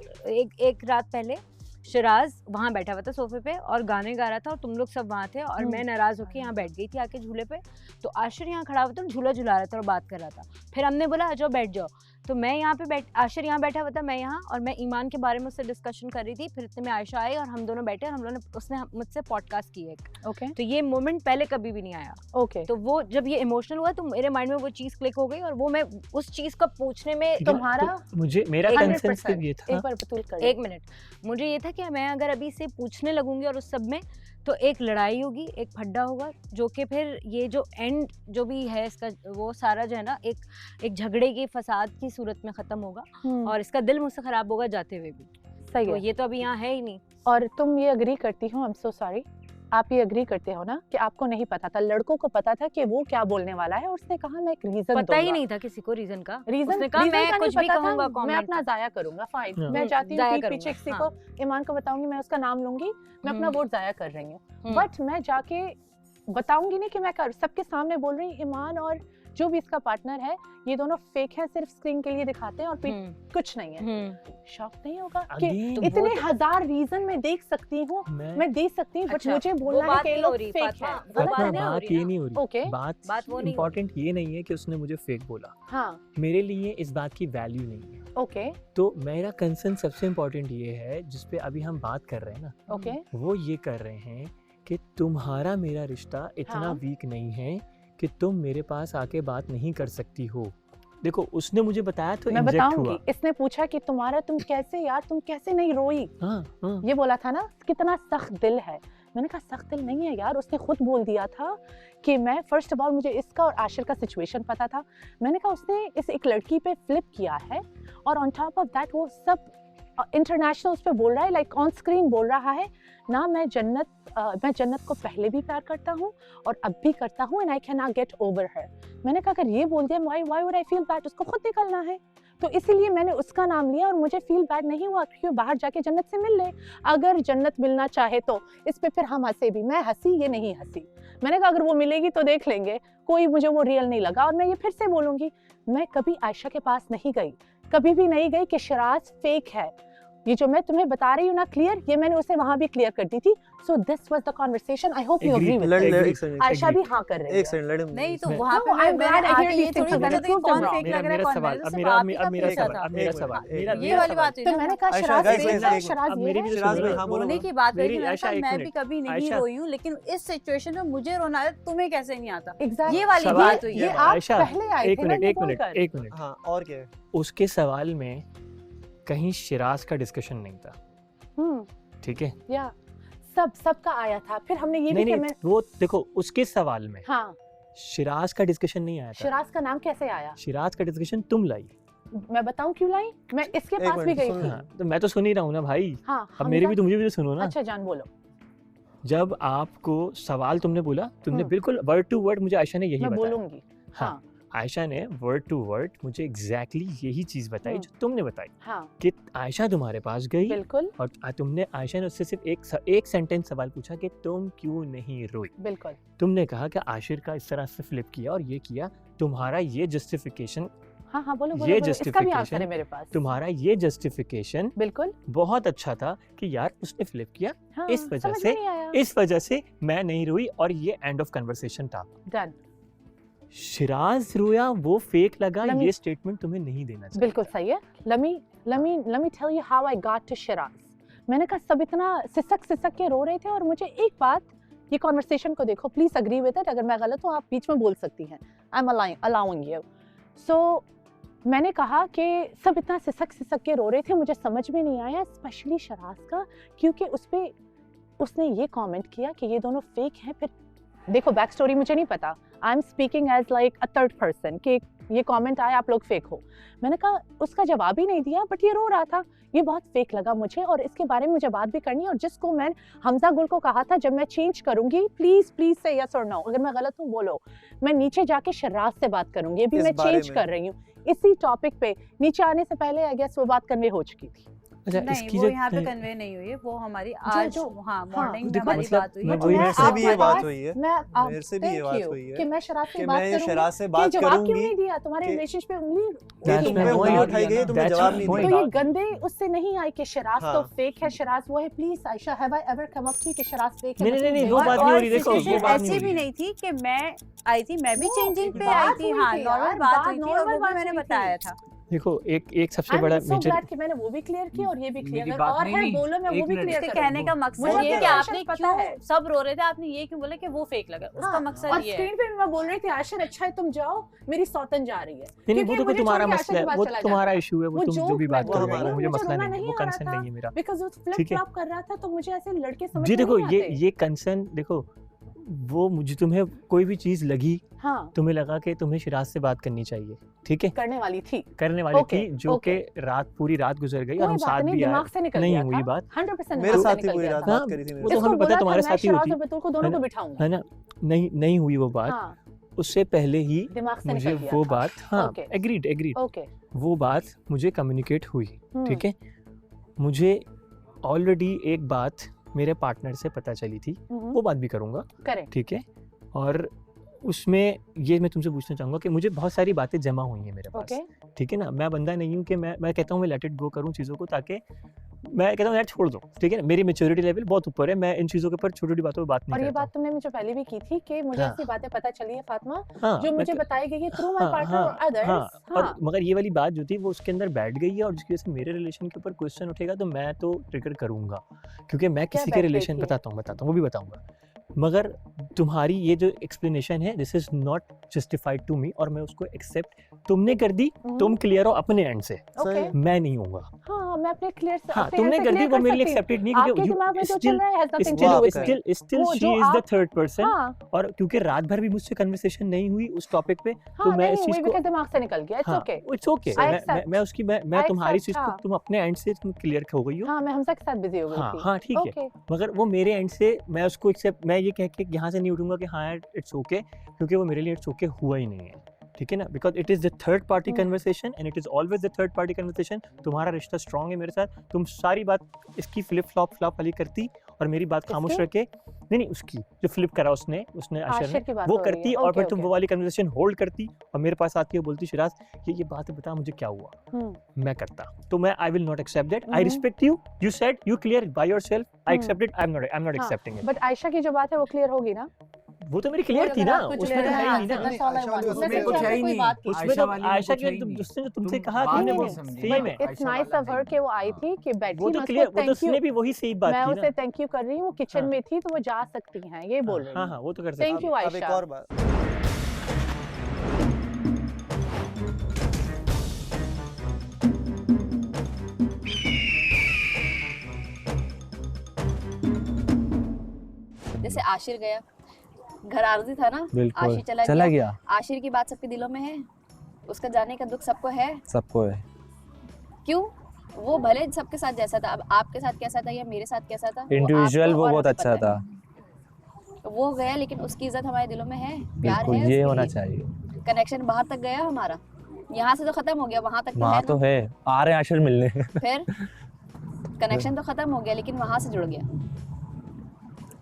एक रात पहले शिराज वहाँ बैठा हुआ था सोफे पे और गाने गा रहा था, और तुम लोग सब वहाँ थे, और मैं नाराज होकर यहाँ बैठ गई थी आके झूले पे। तो आशिर यहाँ खड़ा हुआ था, झूला झुला रहा था और बात कर रहा था। फिर हमने बोला आ जाओ बैठ जाओ, तो मैं यहाँ पे आशिर यहाँ बैठा हुआ था, मैं यहाँ, और मैं ईमान के बारे में उससे डिस्कशन कर रही थी। फिर इतने में आयशा आई और हम दोनों बैठे, और हम लोगों ने उसने मुझसे पॉडकास्ट की एक। ओके। तो ये मोमेंट पहले कभी भी नहीं आया। ओके। तो वो जब ये इमोशनल हुआ तो मेरे माइंड में वो चीज़ क्लिक हो गई, और वो मैं उस चीज़ को पूछने में तुम्हारा तो मुझे मेरा कंसर्न सिर्फ ये था, एक बार बतूल कर एक मिनट, मुझे ये था कि मैं अगर अभी से पूछने लगूंगी और उस सब में, तो एक लड़ाई होगी, एक फड्डा होगा, जो कि फिर ये जो एंड जो भी है इसका, वो सारा जो है ना एक झगड़े की फसाद की सूरत में ख़त्म होगा, और इसका दिल मुझसे ख़राब होगा जाते हुए भी। सही तो है। ये तो अभी यहाँ है ही नहीं। और तुम ये अग्री करती हो, आई एम सो सॉरी, आप ये अग्री करते हो ना कि आपको नहीं पता था, लड़कों को पता था कि वो क्या बोलने वाला है, और उसने कहा मैं एक रीजन पता ही नहीं था किसी को रीजन का। रीजन उसने कहा मैं कुछ भी कहूंगा, मैं अपना जाया करूंगा, फाइन, हाँ। मैं जाती हूँ जाया पीठ पीछे करूंगा, किसी को ईमान को बताऊंगी, मैं उसका नाम लूंगी, मैं अपना वोट जाया कर रही हूँ, बट मैं जाके बताऊंगी नहीं कि मैं सबके सामने बोल रही हूँ ईमान और जो भी इसका पार्टनर है ये दोनों फेक हैं, सिर्फ स्क्रीन के लिए दिखाते हैं और कुछ नहीं है। शॉक नहीं होगा कि इतने हजार रीजन मैं देख सकती हूँ, मैं देख सकती हूँ, बट मुझे बोलना है कि ये लोग फेक हैं। बात ये नहीं हो रही। ओके, बात इम्पोर्टेंट ये नहीं है कि उसने मुझे फेक बोला। हाँ, मेरे लिए इस बात की वैल्यू नहीं है। ओके, तो मेरा कंसर्न सबसे इम्पोर्टेंट ये है जिसपे अभी हम बात कर रहे हैं ना, ओके, वो ये कर रहे हैं कि तुम्हारा मेरा रिश्ता इतना वीक नहीं है कि तुम मेरे पास आके बात नहीं कर सकती हो। देखो उसने मुझे बताया तो मैं इंजेक्ट बताऊंगी। हुआ। इसने पूछा कि तुम्हारा तुम कैसे नहीं रोई। ये बोला था ना कितना सख्त दिल है। मैंने कहा सख्त दिल नहीं है यार, उसने खुद बोल दिया था कि मैं फर्स्ट ऑफ ऑल मुझे इसका और आशिर का सिचुएशन पता था। मैंने कहा उसने इस एक लड़की पे फ्लिप किया है और ऑन टॉप ऑफ दैट वो सब इंटरनेशनल उस पे बोल रहा है, लाइक ऑन स्क्रीन बोल रहा है ना मैं जन्नत को पहले भी प्यार करता हूँ और अब भी करता हूँ and I can not get over हर। मैंने कहा अगर ये बोल दिया why would I feel bad, उसको खुद निकलना है। तो इसीलिए मैंने उसका नाम लिया और मुझे फील बैड नहीं हुआ क्योंकि बाहर जाके जन्नत से मिल ले। अगर जन्नत मिलना चाहे तो इस पे फिर हम हंसे भी, मैं हंसी ये नहीं हंसी। मैंने कहा अगर वो मिलेगी तो देख लेंगे, कोई मुझे वो रियल नहीं लगा। और मैं ये फिर से बोलूँगी, मैं कभी आयशा के पास नहीं गई, कभी भी नहीं गई कि शराज फेक है। ये जो मैं तुम्हें बता रही हूँ ना क्लियर, ये मैंने उसे वहाँ भी क्लियर कर दी थी। So this was the conversation, I hope you agree with. Ayesha भी हाँ कर रही है। एक सेकंड नहीं तो वहाँ पे मैं आगे ये थोड़ी बता रही कौन फेक लग रहा है कौन नहीं। अब मेरा सवाल ये वाली बात है। तो मैंने कहा शराज रोने की बात है कि मैं भी कभी नहीं रोई हूँ, लेकिन इस सिचुएशन में मुझे रोना है, तुम्हें कैसे नहीं आता? ये वाली बात हुई है। आप पहले आए थे ना। एक मिनट हाँ और क्या है? उसके सवाल में कहीं शिराज का डिस्कशन नहीं था, ठीक है? या सबका आया था। फिर हमने ये नहीं, नहीं, वो देखो उसके सवाल में हाँ शिराज का डिस्कशन नहीं आया था। शिराज का नाम कैसे आया? शिराज का डिस्कशन तुम लाई। मैं बताऊं क्यों लाई? मैं इसके पास भी गई थी। तो मैं तो सुन ही रहा हूँ ना भाई। हाँ, अब मेरी भी मुझे भी तो सुनो ना। अच्छा जान बोलो। जब आपको सवाल तुमने बोला, तुमने बिल्कुल वर्ड टू वर्ड मुझे आयशा ने यही बताया। मैं बोलूंगी। हाँ आयशा ने वर्ड टू वर्ड मुझे एग्जैक्टली यही चीज बताई जो तुमने बताई। हाँ। कि आयशा तुम्हारे पास गई बिल्कुल और तुमने आयशा ने उससे सिर्फ एक सेंटेंस सवाल पूछा कि तुम क्यों नहीं रोई। बिल्कुल तुमने कहा कि आशिर का इस तरह से फ्लिप किया और ये किया, तुम्हारा ये जस्टिफिकेशन। हाँ बोलो ये जस्टिफिकेशन है मेरे पास। तुम्हारा ये जस्टिफिकेशन बिल्कुल बहुत अच्छा था कि यार उसने फ्लिप किया, हाँ, इस वजह से मैं नहीं रोई और ये एंड ऑफ कन्वर्सेशन था। डन। शिराज रोया वो फेक लगा, ये स्टेटमेंट तुम्हें नहीं देना चाहिए। बिल्कुल सही है। let me tell you how I got to Siraj. मैंने कहा सब इतना सिसक के रो रहे थे और मुझे एक बात, ये कॉन्वर्सेशन को देखो, प्लीज अग्री विद इट, अगर मैं गलत हूँ आप बीच में बोल सकती हैं, आई एम अलाउइंग यू। सो मैंने कहा कि सब इतना सिसक के रो रहे थे, मुझे समझ में नहीं आया स्पेशली शिराज का, क्योंकि उसने ये कमेंट किया कि ये दोनों फेक हैं। फिर देखो बैक स्टोरी मुझे नहीं पता, I am speaking as like a third person कि ये कमेंट आया आप लोग फेक हो। मैंने कहा उसका जवाब ही नहीं दिया, बट ये रो रहा था, ये बहुत फेक लगा मुझे और इसके बारे में मुझे बात भी करनी है। और जिसको मैं हमजा गुल को कहा था जब मैं चेंज करूंगी प्लीज से यस और नो, अगर मैं गलत हूँ बोलो, मैं नीचे जाके शर्राज से बात करूंगी, अभी मैं चेंज कर रही हूँ इसी टॉपिक पे। नीचे आने से पहले आई गेस वो बात कन्वे हो चुकी थी। अच्छा, नहीं वो यहाँ पे कन्वे नहीं हुई है, वो हमारी आज मॉर्निंग में हमारी बात हुई है। मेरे से भी ये बात हुई है, मेरे से भी ये बात हुई है कि मैं शराज से बात करूंगी, शराज से बात करूंगी। जवाब क्यों नहीं दिया तुम्हारे रिलेशनशिप पे? उंगली उठाई गई, तुम्हें जवाब नहीं दिया। तो ये गंदे उससे नहीं आई कि शराज तो फेक है, शराज वो है। Please Ayesha, have I ever come up कि शराज फेक है? नहीं वो बात नहीं हो रही। देखो वो बात ऐसी भी नहीं थी कि मैं आई थी, मैं भी चेंजिंग पे आई थी। हाँ नॉर्मल बात हुई थी और वो मैंने बताया था। देखो एक सबसे बड़ा मेजर कि मैंने वो भी क्लियर किया और ये भी क्लियर और है, बोलो मैं वो भी क्लियर कर। कहने का मकसद ये कि आपने क्यों सब रो रहे थे, आपने ये क्यों बोला कि वो फेक लगा, उसका मकसद ये है। और स्क्रीन पे मैं बोल रही थी आशिर अच्छा है तुम जाओ, मेरी सौतन जा रही है। नहीं वो तो तुम्हारा मसला है, वो तुम्हारा इशू है, वो तुम जो भी बात कर रहे हो मुझे मसला नहीं है, वो कंसर्न नहीं है मेरा। बिकॉज़ वो फ्लिप फ्लॉप कर रहा था तो मुझे ऐसे लड़के समझ जी देखो ये कंसर्न देखो, वो मुझे तुम्हें कोई भी चीज लगी, हाँ, तुम्हें लगा कि तुम्हें शिराज से बात करनी चाहिए, ठीक है, करने वाली थी जो कि पूरी रात गुजर गई और हम साथ भी आए, नहीं हुई बात 100% मेरे साथ ही पूरी रात बात करी थी। वो तो हमें पता तुम्हारे साथ ही होती है ना, नहीं हुई वो बात। उससे पहले ही मुझे वो बात, हाँ एग्रीड, वो बात मुझे कम्युनिकेट हुई, ठीक है। मुझे ऑलरेडी एक बात मेरे पार्टनर से पता चली थी, वो बात भी करूंगा, ठीक है। और उसमें ये मैं तुमसे पूछना चाहूंगा कि मुझे बहुत सारी बातें जमा हुई हैं मेरे पास, ठीक है ना। मैं बंदा नहीं हूँ कि मैं कहता हूँ मैं लेट इट गो करूँ चीज़ों को, ताकि मैं कहता हूँ यार छोड़ दो, ठीक है ना। मेरी मैच्योरिटी लेवल बहुत ऊपर है, मैं इन चीज़ों के ऊपर छोटी छोटी बातों पर बात नहीं करता। और ये बात तुमने मुझे पहले भी की थी कि मुझे ऐसी बातें पता चली है फातिमा, जो मुझे बताई गई थ्रू माय पार्टनर और अदर्स। और मगर ये वाली बात जो थी वो उसके अंदर बैठ गई है और जिसकी वजह से मेरे रिलेशन के ऊपर क्वेश्चन उठेगा तो मैं तो ट्रिगर करूंगा, क्योंकि मैं किसी के रिलेशन बताता हूँ वो भी बताऊंगा। मगर तुम्हारी ये जो एक्सप्लेनेशन है this is not justified to me और मैं उसको एक्सेप्ट तुमने कर दी, तुम क्लियर हो अपने एंड से, मैं नहीं होऊंगा। हाँ मैं अपने क्लियर से हाँ तुमने कर दी, वो मेरे लिए एक्सेप्टेड नहीं क्योंकि दिमाग में जो चल रहा है has nothing to do with me. Still she is the third person और क्योंकि रात भर भी मुझसे कन्वर्सेशन नहीं हुई उस टॉपिक पे तो मैं इस चीज को दिमाग से निकल गया। इट्स ओके मैं उसकी मैं तुम्हारी चीज को तुम अपने एंड से तुम क्लियर हो गई हो। हां मैं हमजा के साथ बिजी हो गई थी। हां ठीक है, मगर वो मेरे एंड से मैं उसको एक्सेप्ट, मैं ये कह के यहाँ से नहीं उठूंगा कि हाँ यार इट्स ओके, क्योंकि वो मेरे लिए इट्स ओके हुआ ही नहीं है, ठीक है ना, because it is the third party conversation and it is always the third party conversation. तुम्हारा रिश्ता स्ट्रांग है मेरे साथ, तुम सारी बात इसकी फ्लिप फ्लॉप वाली करती और मेरी बात खामोश रखे, नहीं उसकी जो फ्लिप करा उसने आशर ने वो करती और फिर तुम वो वाली कन्वर्सेशन होल्ड करती और मेरे पास आती है बोलती शिराज ये बात बता मुझे क्या हुआ, मैं करता तो मैं I will not accept that. I respect you, you said you clear by yourself, I accept it, I am not accepting it. But Ayesha की जो बात है वो क्लियर होगी ना, वो तो मेरी क्लियर थी ना, उसमें तो है नहीं ना, उसमें कुछ है ही नहीं। उसमें तो आयशा के उसने जो तुमसे कहा तुमने वो सही में इट्स नाइस ऑफ हर कि वो आई थी कि बैठी, वो तो क्लियर, वो तो उसने भी वही सही बात की ना, मैं उसे थैंक यू कर रही हूं, वो किचन में थी तो वो जा सकती हैं, ये बोल रही हूं। हां वो तो कर सकती हैं। Thank you Ayesha. अब एक और बात, जैसे आशिर गया, घर आरज़ी था ना, आशिर चला गया। आशिर की बात सबके दिलों में है, उसका जाने का दुख सबको है, सबको है। क्यों? वो भले सबके साथ जैसा था, अब आपके साथ कैसा था या मेरे साथ कैसा था, इंडिविजुअल वो बहुत अच्छा था, वो गया, लेकिन उसकी इज्जत हमारे दिलों में है, प्यार है, ये होना चाहिए। कनेक्शन बाहर तक गया हमारा, यहाँ से तो खत्म हो गया, वहाँ तक वहाँ तो है, आ रहे हैं आशिर मिलने। फिर कनेक्शन तो खत्म हो गया, लेकिन वहाँ से जुड़ गया।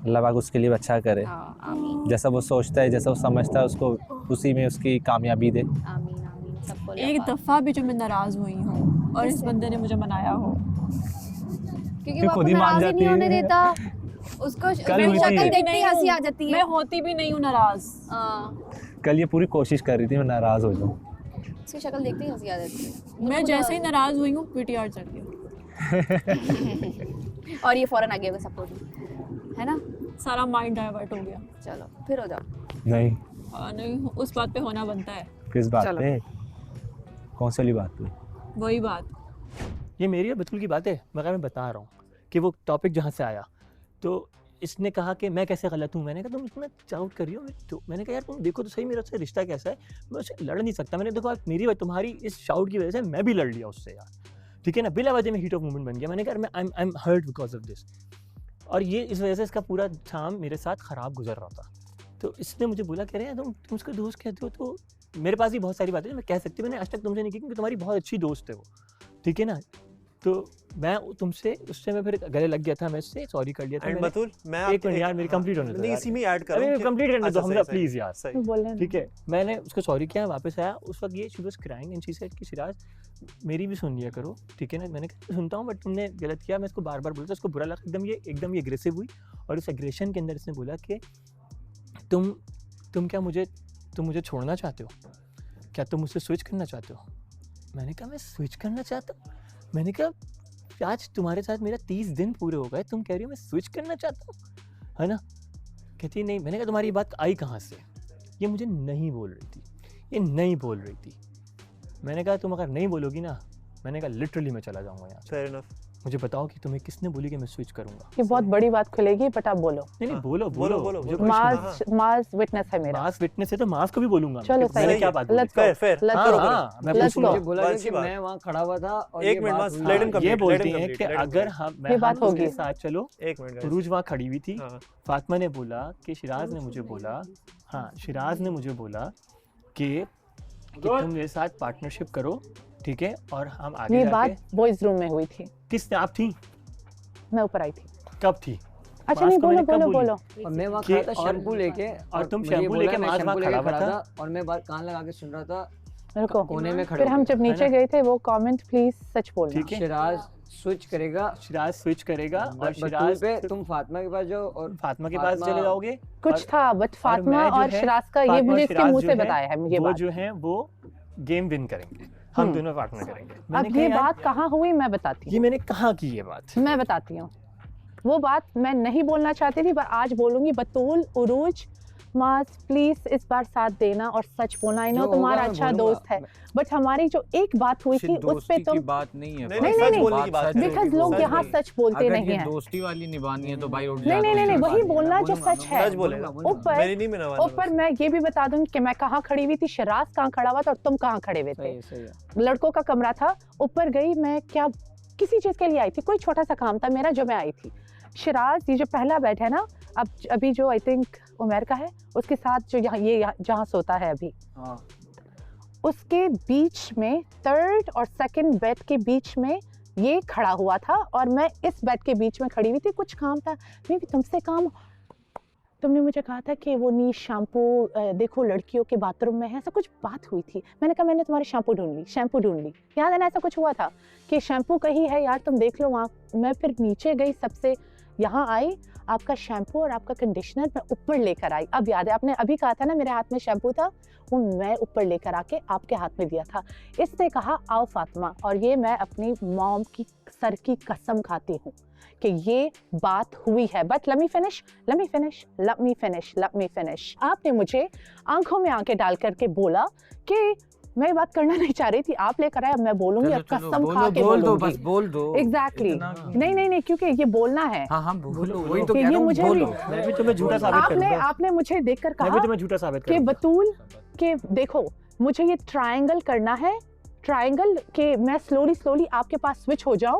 अल्लाह पाक उसके लिए अच्छा करे, आमीन। जैसा वो सोचता है, जैसा वो समझता है, उसको उसी में उसकी कामयाबी दे। आमीन आमीन सबको। एक दफ़ा भी जो मैं नाराज़ हुई हूँ और इस बंदे ने मुझे मनाया हो, क्योंकि वो खुद ही मान जाती है, नहीं होने देता उसको, शक्ल देखते ही हंसी आ जाती है। मैं होती भी नहीं हूँ नाराज़। कल ये पूरी कोशिश कर रही थी मैं नाराज़ हो जाऊँ, उसकी शक्ल देखते ही हंसी आ जाती है। मैं जैसे ही नाराज़ हुई हूँ पीटीआर चल गया और ये फौरन आ गया सपोर्ट, है ना, सारा माइंड डाइवर्ट हो गया। चलो फिर हो जाओ। नहीं नहीं उस बात पे होना बनता है। किस बात पे? कौन सी वाली बात पे? वही बात, ये मेरी और बतूल की बात है, मगर मैं बता रहा हूँ कि वो टॉपिक जहाँ से आया तो इसने कहा कि मैं कैसे गलत हूँ, मैंने कहा तुम इतना डाउट कर रही हो, तो मैंने कहा यार तुम देखो तो सही मेरा उससे रिश्ता कैसा है, मैं उससे लड़ नहीं सकता, मैंने देखो मेरी तुम्हारी इस शाउट की वजह से मैं भी लड़ लिया उससे यार, ठीक है ना, बिला वजह में हीट ऑफ मूवमेंट बन गया, मैंने कहा मैं I am hurt because of this, और ये इस वजह से इसका पूरा शाम मेरे साथ ख़राब गुजर रहा था। तो इसने मुझे बोला कह रहे हैं तुम उसका दोस्त कहते हो, तो मेरे पास भी बहुत सारी बातें मैं कह सकती हूँ, मैंने आज तक तुमसे नहीं की क्योंकि तुम्हारी बहुत अच्छी दोस्त है वो, ठीक है ना, तो मैं तुमसे उससे मैं फिर गले लग गया था, मैं उससे सॉरी कर लिया था। बतूल मैं एक मिनट यार मेरी कंप्लीट होने दो, नहीं इसी में ऐड करूं, अरे कंप्लीट करने दो हमजा प्लीज यार, ठीक है। मैंने उसको सॉरी किया, वापस आया, उस वक्त ये she was crying and she said कि सिराज मेरी भी सुन लिया करो, ठीक है ना, मैंने कहा सुनता हूँ बट तुमने गलत किया, मैं इसको बार बार बोलता, उसको बुरा लगा, एकदम ये एग्रेसिव हुई और उस एग्रेशन के अंदर इसने बोला कि तुम क्या मुझे छोड़ना चाहते हो, क्या तुम मुझसे स्विच करना चाहते हो। मैंने कहा मैं स्विच करना चाहता हूँ, मैंने कहा आज तुम्हारे साथ मेरा 30 दिन पूरे हो गए, तुम कह रही हो मैं स्विच करना चाहता हूँ, है ना, कहती नहीं। मैंने कहा तुम्हारी बात आई कहाँ से, ये मुझे नहीं बोल रही थी, ये नहीं बोल रही थी। मैंने कहा तुम अगर नहीं बोलोगी ना, मैंने कहा लिटरली मैं चला जाऊँगा यहाँ। Fair enough. मुझे बताओ कि तुम्हें किसने बोली कि मैं स्विच करूंगा। ये बहुत बड़ी बात खुलेगी, बट आप बोलो। नहीं बोलो। मास विटनेस है मेरा। मास विटनेस है तो मास को भी बोलूंगा। चलो मैंने क्या बात बोली? फेयर मैं पूछूंगा, बोला कि मैं वहां खड़ा हुआ था और एक मिनट ये बोलती हैं कि अगर हम बात होगी साथ चलो, एक मिनट उरूज वहाँ खड़ी हुई थी, फातिमा ने बोला कि शिराज ने मुझे बोला, हाँ शिराज ने मुझे बोला कि तुम मेरे साथ पार्टनरशिप करो, ठीक है, और हम आगे ये बात बॉयज रूम में हुई थी। किसने? आप थी? मैं ऊपर आई थी। कब थी? अच्छा नहीं बोलो। और मैं वहाँ खड़ा था शैम्पू लेके, और तुम शैम्पू लेके वहाँ खड़ा था और मैं बात कान लगा के सुन रहा था, रुको कोने में खड़े। फिर हम जब नीचे गए थे वो कमेंट प्लीज सच बोलना। ठीक है, शिराज स्विच करेगा और शिराज पे तुम फातिमा के पास जाओ और फातिमा के पास चले जाओगे। कुछ था बट फातिमा और शिराज का ये मुझे इसके मुंह से बताया है मुझे। वो जो है वो गेम विन करेंगे, हम दोनों पार्टनर करेंगे। अब ये बात कहाँ हुई मैं बताती हूँ। ये मैंने कहाँ की ये बात? मैं बताती हूँ। वो बात मैं नहीं बोलना चाहती थी पर आज बोलूंगी। बतूल, उरूज, माज प्लीज इस बार साथ देना और सच बोलना। आई नो तुम्हारा अच्छा दोस्त है बट हमारी जो एक बात हुई थी उस पे तुम बात नहीं है। नहीं बिकॉज लोग यहाँ सच बोलते नहीं है। दोस्ती वाली निभानी है तो भाई नहीं वही बोलना जो सच है। ऊपर मैं ये भी बता दूं कि मैं कहाँ खड़ी हुई थी, शराज कहाँ खड़ा हुआ था और तुम कहाँ खड़े हुए थे। लड़कों का कमरा था, ऊपर गई मैं, क्या किसी चीज के लिए आई थी, कोई छोटा सा काम था मेरा जो मैं आई थी। शिराज ये जो पहला बेड है ना, अब अभी जो आई थिंक उमर का है उसके साथ जो ये जहाँ सोता है अभी, उसके बीच में थर्ड और सेकंड बेड के बीच में ये खड़ा हुआ था और मैं इस बेड के बीच में खड़ी हुई थी। कुछ काम था, मैं भी तुमसे काम, तुमने मुझे कहा था कि वो नीच शैम्पू देखो लड़कियों के बाथरूम में है, ऐसा कुछ बात हुई थी। मैंने कहा मैंने तुम्हारी शैम्पू ढूंढ ली, याद है ना ऐसा कुछ हुआ था कि शैम्पू कहीं है यार तुम देख लो वहाँ। मैं फिर नीचे गई, सबसे यहाँ आई, आपका शैम्पू और आपका कंडीशनर मैं ऊपर लेकर आई। अब याद है आपने अभी कहा था ना मेरे हाथ में शैम्पू था, वो मैं ऊपर लेकर आके आपके हाथ में दिया था। इसने कहा आओ फातिमा, और ये मैं अपनी मॉम की सर की कसम खाती हूँ कि ये बात हुई है। But let me finish। आपने मुझे आंखों में आंखें डाल करके बोला कि मैं बात करना नहीं चाह रही थी, आप लेकर आए, अब मैं बोलूंगी और कसम खा के बोलूंगी। बोल दो। एग्जैक्टली नहीं क्योंकि ये बोलना है। हाँ बोलो, वही तो कह रहा हूँ, बोलो। मैं भी तुम्हें झूठा साबित करूंगा। आपने मुझे देखकर कहा मैं भी तुम्हें झूठा साबित कि बतूल के देखो मुझे ये ट्रायंगल करना है, ट्रायंगल के मैं स्लोली आपके पास स्विच हो जाऊं,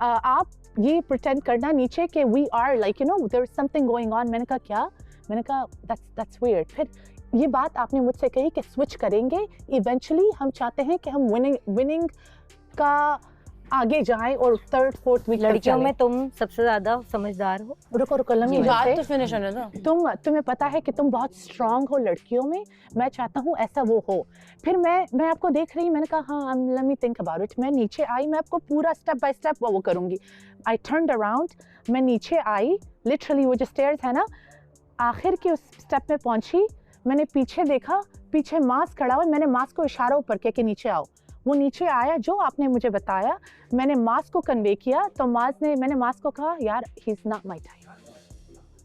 आप ये प्रिटेंड करना नीचे कि we are like you know there is something going on. मैंने कहा क्या? मैंने कहा दैट्स वियर्ड। फिर ये बात आपने मुझसे कही कि स्विच करेंगे, इवेंचुअली हम चाहते हैं कि हम विनिंग का आगे जाएं और थर्ड फोर्थ वीक लड़कियों में तुम सबसे ज्यादा समझदार हो। रुको लम्मी, बात तो फिनिश होने दो। तुम्हें पता है कि तुम बहुत स्ट्रांग हो लड़कियों में, मैं चाहता हूँ ऐसा वो हो। फिर मैं आपको देख रही, मैंने कहा हाँ let me think about it. मैं नीचे आई, मैं आपको पूरा स्टेप बाय स्टेप वो करूँगी। आई टर्न्ड अराउंड, मैं नीचे आई, लिटरली वो जो स्टेयर्स है ना, आखिर के उस स्टेप में पहुंची, मैंने पीछे देखा, पीछे मास खड़ा हुआ, मैंने मास को इशारा ऊपर किया कि नीचे आओ। वो नीचे आया, जो आपने मुझे बताया मैंने मास को कन्वे किया, तो मैंने मास को कहा यार he is not my type,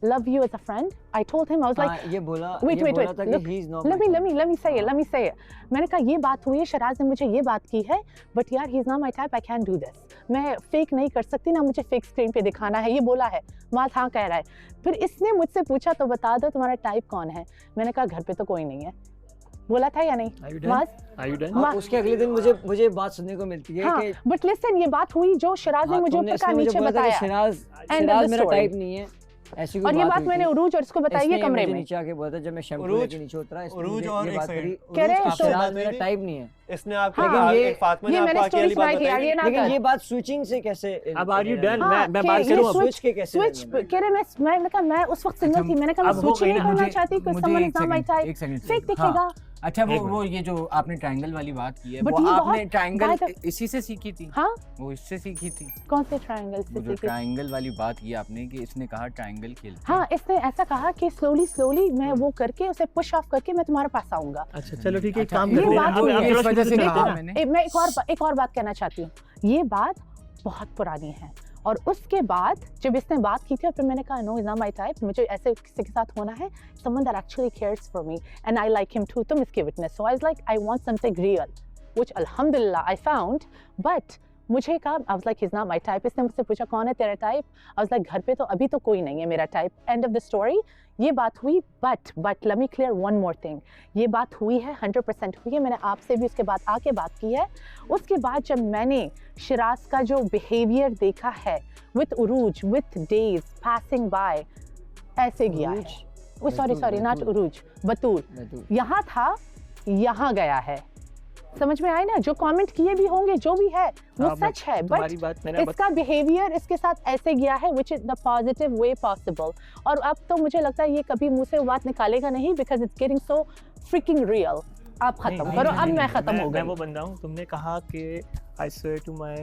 love you as a friend. I told him, I was like, ये बोला wait, look, he is not let me say it. मैंने कहा ये बात हुई है, शराज ने मुझे ये बात की है, but यार he is not my type, I can't do this. मैं फेक नहीं कर सकती ना, मुझे फेक स्क्रीन पे दिखाना है, ये बोला है। माज हाँ कह रहा है। फिर इसने मुझसे पूछा तो बता दो तुम्हारा टाइप कौन है। मैंने कहा घर पे तो कोई नहीं है। बोला था या नहीं? माज उसके अगले दिन मुझे बात सुनने को मिलती है कि बट लिसन, ये बात हुई जो शराज ने मुझे ऊपर का नीचे बताया। शराज मेरा टाइप नहीं है, ऐसी और ये बात मैंने उरूज और इसको बताई है कमरे में। नीचे आके बोला था जब मैं शैम्पू लेके नीचे उतरा, उरूज और ये बात करी, कह रहे शराज मेरा टाइप नहीं है। इसने आपको एक फातिमा ने आपको अकेली बात बताई, लेकिन ये बात स्विचिंग से कैसे? अब आर यू डन? मैं बात करूं, स्विच के कैसे? स्विच कह रहे मैं उस वक्त सिंगल थी, मैंने कहा मैं स्विच नहीं करना चाहती, कोई समझ ना माय टाइप फेक दिखेगा। अच्छा वो ये जो आपने ट्रायंगल वाली बात की है, वो आपने ट्रायंगल इसी से सीखी थी? हाँ वो इससे सीखी थी। कौन से ट्रायंगल से? जो ट्रायंगल वाली बात की आपने कि इसने कहा ट्रायंगल खेलते। हाँ इसने ऐसा कहा कि स्लोली मैं वो करके उसे पुश ऑफ करके मैं तुम्हारे पास आऊंगा। अच्छा चलो ठीक है, काम करते हैं। मैं एक और बात कहना चाहती हूँ। ये बात बहुत पुरानी है और उसके बाद जब इसने बात की थी और फिर मैंने कहा no is not my type, मुझे ऐसे किसी के साथ होना है, someone that actually cares for me and I like him too, तुम इसके witness। So I was like I want something real, which alhamdulillah I found, but मुझे कहा I was like he's not my type। इसने मुझसे पूछा कौन है तेरा टाइप, I was like घर पे तो अभी तो कोई नहीं है मेरा type, end of the story। ये बात हुई, but let me clear one more thing, ये बात हुई है 100% हुई है, मैंने आपसे भी उसके बाद आके बात की है। उसके बाद जब मैंने शिराज का जो बिहेवियर देखा है with Urooj, with days passing by, ऐसे गया है। सॉरी नॉट उरूज, बतूल यहाँ था यहाँ गया है। समझ में आए ना? जो कमेंट किए भी होंगे जो भी है वो सच है, बट इसका बिहेवियर इसके साथ ऐसे गया है which is the positive way possible। और अब तो मुझे लगता है ये कभी मुंह से वो बात निकालेगा नहीं, because it's getting so freaking real। आप खत्म करो, अब मैं खत्म हो गई। मैं वो बंदा हूँ, तुमने कहा कि I swear to my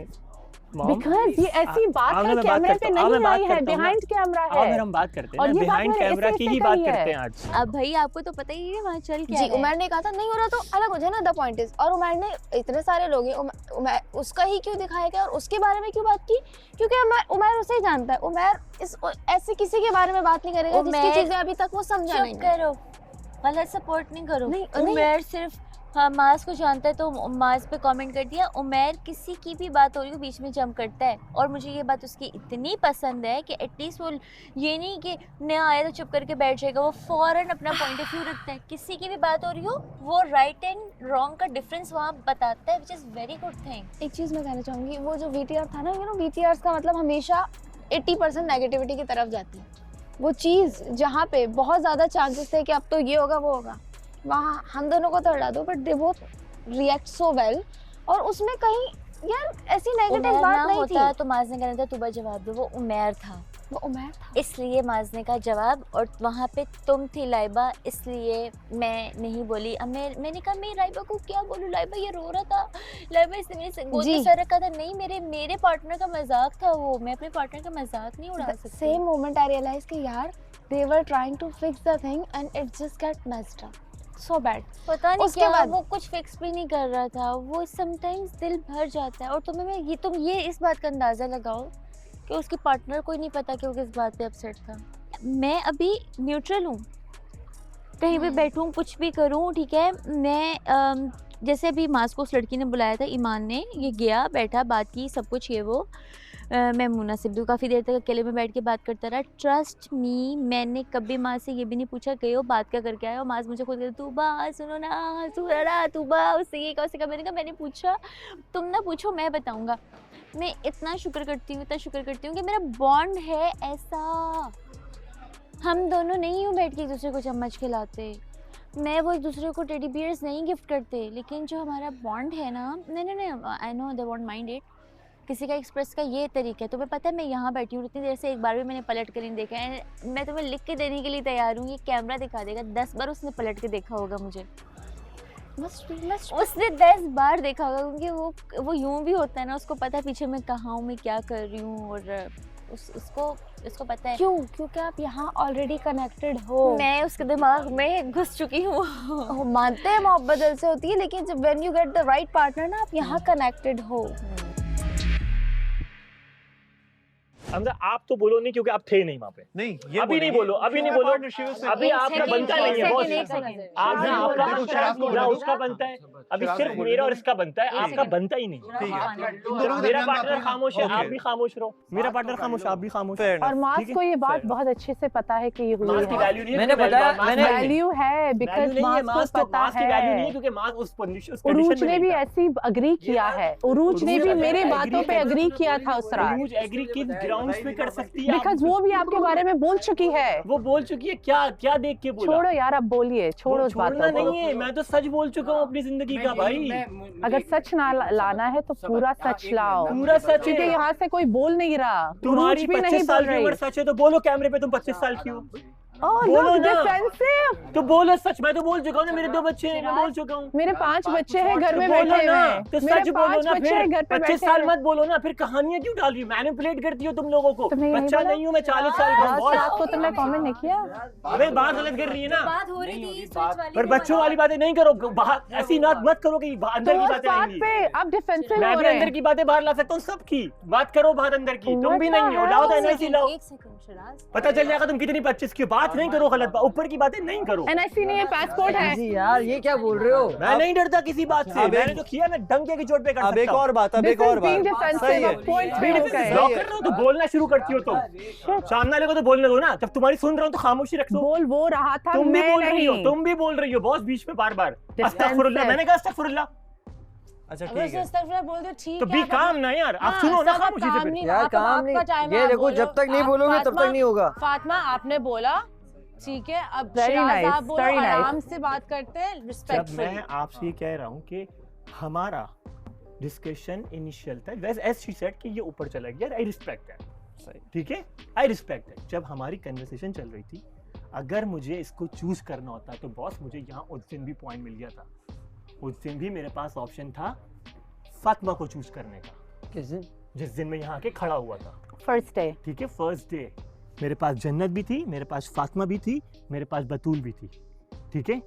because ये ऐसी बात है कैमरे पे नहीं आई है, बिहाइंड कैमरा है। अब हम बात करते हैं ना, बिहाइंड कैमरा की ही बात करते हैं आज। अब भाई आपको तो पता ही है वहाँ चल क्या जी, है। उमर ने कहा था नहीं हो रहा तो अलग हो जाए ना, द पॉइंट इज। और उमर ने इतने सारे लोग हैं, उसका ही क्यों दिखाया गया और उसके बारे में क्यों बात की? क्योंकि उमर उसे ही जानता है। उमर ऐसे किसी के बारे में बात नहीं करेगा जिसकी चीजें अभी तक वो समझा नहीं। करो, गलत सपोर्ट नहीं करो। उमर सिर्फ माज को जानता है तो माज पे कमेंट कर दिया। उमर किसी की भी बात हो रही हो बीच में जंप करता है, और मुझे ये बात उसकी इतनी पसंद है कि एटलीस्ट वो ये नहीं कि नया आया तो चुप करके बैठ जाएगा, वो फौरन अपना पॉइंट ऑफ व्यू रखता है। किसी की भी बात हो रही हो वो राइट एंड रॉन्ग का डिफरेंस वहाँ बताता है, which is very good thing. एक चीज़ मैं कहना चाहूँगी, वो जो VTR था ना, VTRs का मतलब हमेशा 80% नेगेटिविटी की तरफ जाती है। वो चीज़ जहाँ पे बहुत ज़्यादा चांसेस थे कि अब तो ये होगा वो होगा, वहाँ हम दोनों को तो हटा दो, but they both react so well. और उसमें कहीं यार ऐसी नेगेटिव बात नहीं थी। तो माज ने कहना था तुबा जवाब दो, वो उमर था, इसलिए माज ने कहा जवाब। और वहाँ पे तुम थी लाइबा, इसलिए मैं नहीं बोली। अब मैंने कहा मैं लाइबा को क्या बोलूँ, लाइबा ये रो रहा था, लाइबा इसने मेरे गोद में सर रखा था। नहीं, मेरे पार्टनर का मजाक था वो, मैं अपने पार्टनर का मजाक नहीं उड़ा सकती। सेम मोमेंट आई रियलाइज कि यार they were trying to fix the thing and it just got messed up so bad। पता नहीं उसके क्या बाद वो कुछ फिक्स भी नहीं कर रहा था। वो समटाइम्स दिल भर जाता है। और तुम ये इस बात का अंदाज़ा लगाओ कि उसके पार्टनर को ही नहीं पता कि वो किस बात पे अपसेट था। मैं अभी न्यूट्रल हूँ, कहीं भी बैठूँ कुछ भी करूँ, ठीक है। मैं जैसे अभी मास को उस लड़की ने बुलाया था, ईमान ने, ये गया बैठा बात की सब कुछ ये वो। मैं मुन्ना से भी काफ़ी देर तक अकेले में बैठ के बात करता रहा। ट्रस्ट मी, मैंने कभी माँ से ये भी नहीं पूछा गए हो बात क्या करके आए हो। माँ मुझे खुद कहती तू बा सुनो ना, तू बा उससे ये कहा मैंने कहा मैंने पूछा, तुम ना पूछो मैं बताऊँगा। मैं इतना शुक्र करती हूँ कि मेरा बॉन्ड है ऐसा। हम दोनों नहीं यूँ बैठ के एक दूसरे को चम्मच खिलाते, मैं वो एक दूसरे को टेडी बियर्स नहीं गिफ्ट करते, लेकिन जो हमारा बॉन्ड है ना, नहीं I know they won't mind it. किसी का एक्सप्रेस का ये तरीका है। तुम्हें पता है मैं यहाँ बैठी हूँ इतनी देर से, एक बार भी मैंने पलट कर नहीं देखा है। मैं तुम्हें लिख के देने के लिए तैयार हूँ, ये कैमरा दिखा देगा 10 बार उसने पलट के देखा होगा मुझे। उसने 10 बार देखा होगा, क्योंकि वो यूं भी होता है ना, उसको पता है पीछे मैं कहाँ हूँ, मैं क्या कर रही हूँ। और उसको पता है क्योंकि आप यहाँ ऑलरेडी कनेक्टेड हो। मैं उसके दिमाग में घुस चुकी हूँ। मानते हैं मोहब्बत दिल से होती है, लेकिन जब when you get the right partner ना, आप यहाँ कनेक्टेड हो। हमजा आप तो बोलो नहीं क्योंकि आप थे नहीं वहाँ पे। नहीं, ये अभी नहीं बोलो, अभी आपका बनता नहीं है बॉस। आप ना आपका उसका बनता है, अभी सिर्फ मेरा और इसका बनता है, आपका बनता ही नहीं। मेरा पार्टनर खामोश है, आप भी खामोश रहो। मेरा पार्टनर खामोश, आप भी खामोश। और मास को ये बात बहुत अच्छे से पता है कि ये हुई है। मैंने बताया, वैल्यू है बिकॉज़ मास को पता है, क्योंकि मास उस उरूज ने भी ऐसी अग्री किया है। उरूज ने भी मेरे बातों पे अग्री किया था उस रात। उरूज एग्री किस ग्राउंड्स पे कर सकती है? बिकॉज़ वो भी आपके बारे में बोल चुकी है। वो बोल चुकी है, क्या देख के बोला? छोड़ो यार, अब बोलिए, छोड़ो उस बात को। नहीं है, मैं तो सच बोल चुका हूँ अपनी जिंदगी का भाई। अगर सच ना लाना है तो पूरा सच लाओ। पूरा सच, क्योंकि यहाँ से कोई बोल नहीं रहा। तुम्हारी 25 साल की उम्र सच है तो बोलो कैमरे पे तुम 25 साल की हो। बोलो ना, तो बोलो सच। मैं तो बोल चुका हूँ ना, मेरे 2 बच्चे हैं, मैं बोल चुका हूँ। मेरे 5 बच्चे हैं घर में बैठे हुए। तो सच बोलो ना, फिर 25 साल मत बोलो ना, फिर कहानियां क्यों डाल रही हो? मैनिपुलेट करती हो तुम लोगों को। बच्चा नहीं हूँ मैं, 40 साल का हूँ। आपको तुमने कमेंट नहीं किया? अबे बात गलत कर रही है ना, बात हो रही थी पर बच्चों वाली बातें नहीं करो। ऐसी मत करो कि अंदर की बातें आएंगी। आप डिफेंसिव मैं भी अंदर की बातें बाहर ला सकता हूँ, सबकी बात करो बात अंदर की। तुम भी नहीं हो, लाओ तो एनआईसी लाओ, पता चल जाएगा तुम कितनी 25 की। बात नहीं करो गलत, ऊपर की बातें नहीं करो। एनआईसी नहीं है, पासपोर्ट है। जी यार ये क्या बोल रहे हो? मैं नहीं डरता किसी बात से, मैंने जो किया मैं डंके की चोट पे कर सकता हूं। अब एक और बात सही है। ब्लॉक कर रहा हूं तो बोलना शुरू करती हो तुम। सामने वाले को तो बोलने दो ना, जब तुम्हारी सुन रहा हूं तो खामोशी रख दो। बोल वो रहा था, तुम भी बोल रही हो, तुम भी बोल रही हो बॉस बीच में बार-बार। अस्तगफुरुल्लाह, मैंने कहा अस्तगफुरुल्लाह। अच्छा ठीक है, बोल दो ठीक तो बी काम ना यार, आप सुनो ना खामोशी से। यार काम नहीं, ये देखो जब तक नहीं बोलोगे तब तक नहीं होगा। फातिमा आपने बोला ठीक है, अब Very शिराज nice, आप बोलो, very nice. आराम से बात करते हैं, जब रिस्पेक्टफुली। मैं आपसे ये कह रहा हूँ कि हमारा डिस्कशन इनिशियल था, वैसे एज शी सेड कि ये ऊपर चला गया, आई रिस्पेक्ट है, ठीक है, आई रिस्पेक्ट है। जब हमारी कन्वर्सेशन चल रही थी, अगर मुझे इसको चूज करना होता तो बॉस मुझे यहाँ उस दिन भी पॉइंट मिल गया था। उस दिन भी मेरे पास ऑप्शन था फातिमा को चूज करने का। किस दिन? जिस दिन मैं यहाँ आके खड़ा हुआ था। फर्स्ट डे, ठीक है, फर्स्ट डे मेरे पास जन्नत भी थी, मेरे पास फातिमा भी थी, मेरे पास बतूल भी थी। ठीक है,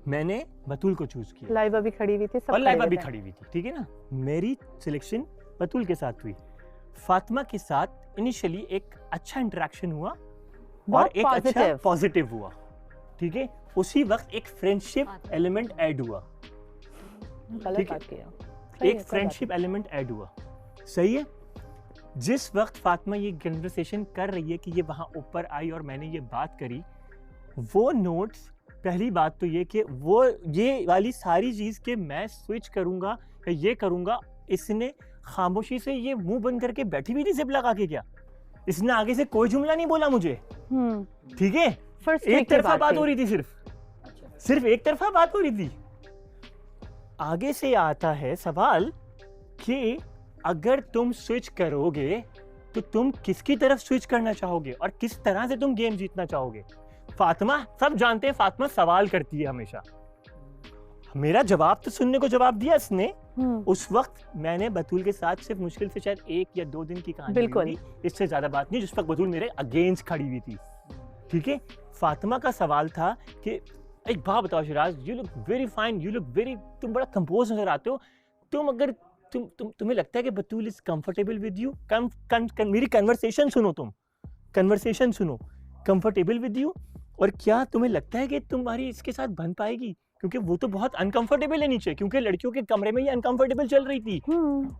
मैंने बतूल को चूज किया। लाइबा भी खड़ी हुई थी, सब और लाइबा भी खड़ी हुई थी। ठीक है ना, मेरी सिलेक्शन बतूल के साथ हुई। फातिमा के साथ इनिशियली एक अच्छा इंटरेक्शन हुआ और एक अच्छा पॉजिटिव हुआ। ठीक है, उसी वक्त एक फ्रेंडशिप एलिमेंट ऐड हुआ। ठीक है, एक फ्रेंडशिप एलिमेंट ऐड हुआ। सही है। जिस वक्त फातिमा ये कन्वर्सेशन कर रही है कि ये वहां ऊपर आई और मैंने ये बात करी, वो नोट्स, पहली बात तो ये कि वो ये वाली सारी चीज के मैं स्विच करूंगा या ये करूंगा, इसने खामोशी से ये मुंह बंद करके बैठी हुई थी जिप लगा के। क्या इसने आगे से कोई जुमला नहीं बोला मुझे। ठीक है, एक तरफा बात हो रही थी, सिर्फ एक तरफा बात हो रही थी। आगे से आता है सवाल कि अगर तुम स्विच करोगे तो तुम किसकी तरफ स्विच करना चाहोगे और किस तरह से तुम गेम जीतना चाहोगे। फातिमा, सब जानते हैं फातिमा सवाल करती है हमेशा। मेरा जवाब तो सुनने को जवाब दिया इसने। उस वक्त मैंने बतूल के साथ सिर्फ मुश्किल से शायद 1 या 2 दिन की कहानी हुई, इससे ज्यादा बात नहीं, जिस वक्त बतूल मेरे अगेंस्ट खड़ी हुई थी। ठीक है, फातिमा का सवाल था कि एक बात बताओ Siraj, you look very fine, you look very, तुम बड़ा कंपोज नजर आते हो, तुम अगर तुम्हें लगता है कि बतूल इज कंफर्टेबल विद यू, मेरी कन्वर्सेशन सुनो, तुम कन्वर्सेशन सुनो, कंफर्टेबल विद यू, और क्या तुम्हें लगता है कि तुम्हारी इसके साथ बन पाएगी, क्योंकि वो तो बहुत अनकंफर्टेबल है नीचे, क्योंकि लड़कियों के कमरे में ये अनकंफर्टेबल चल रही थी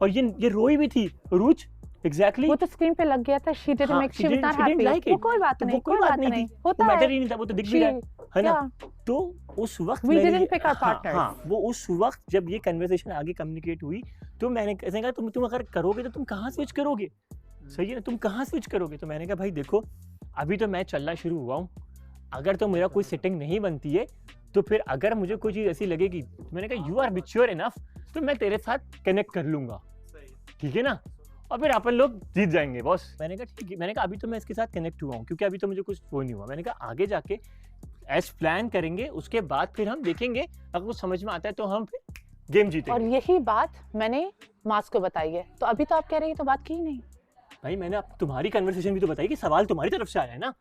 और ये रोई भी थी। रूज एग्जैक्टली वो तो स्क्रीन पे लग गया था। She didn't make, she was not happy. वो कोई बात नहीं, कोई बात नहीं, होता है, मैटर ही नहीं था, वो तो दिख भी रहा है ना। तो उस वक्त we didn't pick our partners. हाँ, वो उस वक्त जब ये कन्वर्सेशन आगे कम्युनिकेट हुई तो मैंने कहा तुम अगर करोगे तो तुम कहाँ स्विच करोगे। सही है ना, तुम कहाँ स्विच करोगे। तो मैंने कहा भाई देखो, अभी तो मैं चलना शुरू हुआ हूँ, अगर तो मेरा कोई सेटिंग नहीं बनती है तो फिर अगर मुझे कोई चीज़ ऐसी लगेगी, मैंने कहा यू आर मैच्योर इनफ, तो मैं तेरे साथ कनेक्ट कर लूंगा। ठीक है ना, और फिर अपन लोग जीत जाएंगे बॉस। मैंने कहा ठीक है, मैंने कहा अभी तो मैं इसके साथ कनेक्ट हुआ हूँ क्योंकि अभी तो मुझे कुछ वो नहीं हुआ। मैंने कहा आगे जाके एज प्लान करेंगे, उसके बाद फिर हम देखेंगे, अगर कुछ समझ में आता है तो हम फिर गेम जीतेंगे। और यही बात मैंने मास को बताई है, तो अभी तो आप कह रहे हैं तो बात की ही नहीं। भाई मैंने तुम्हारी कन्वर्सेशन भी तो बताई कि सवाल तुम्हारी तरफ से आया है ना।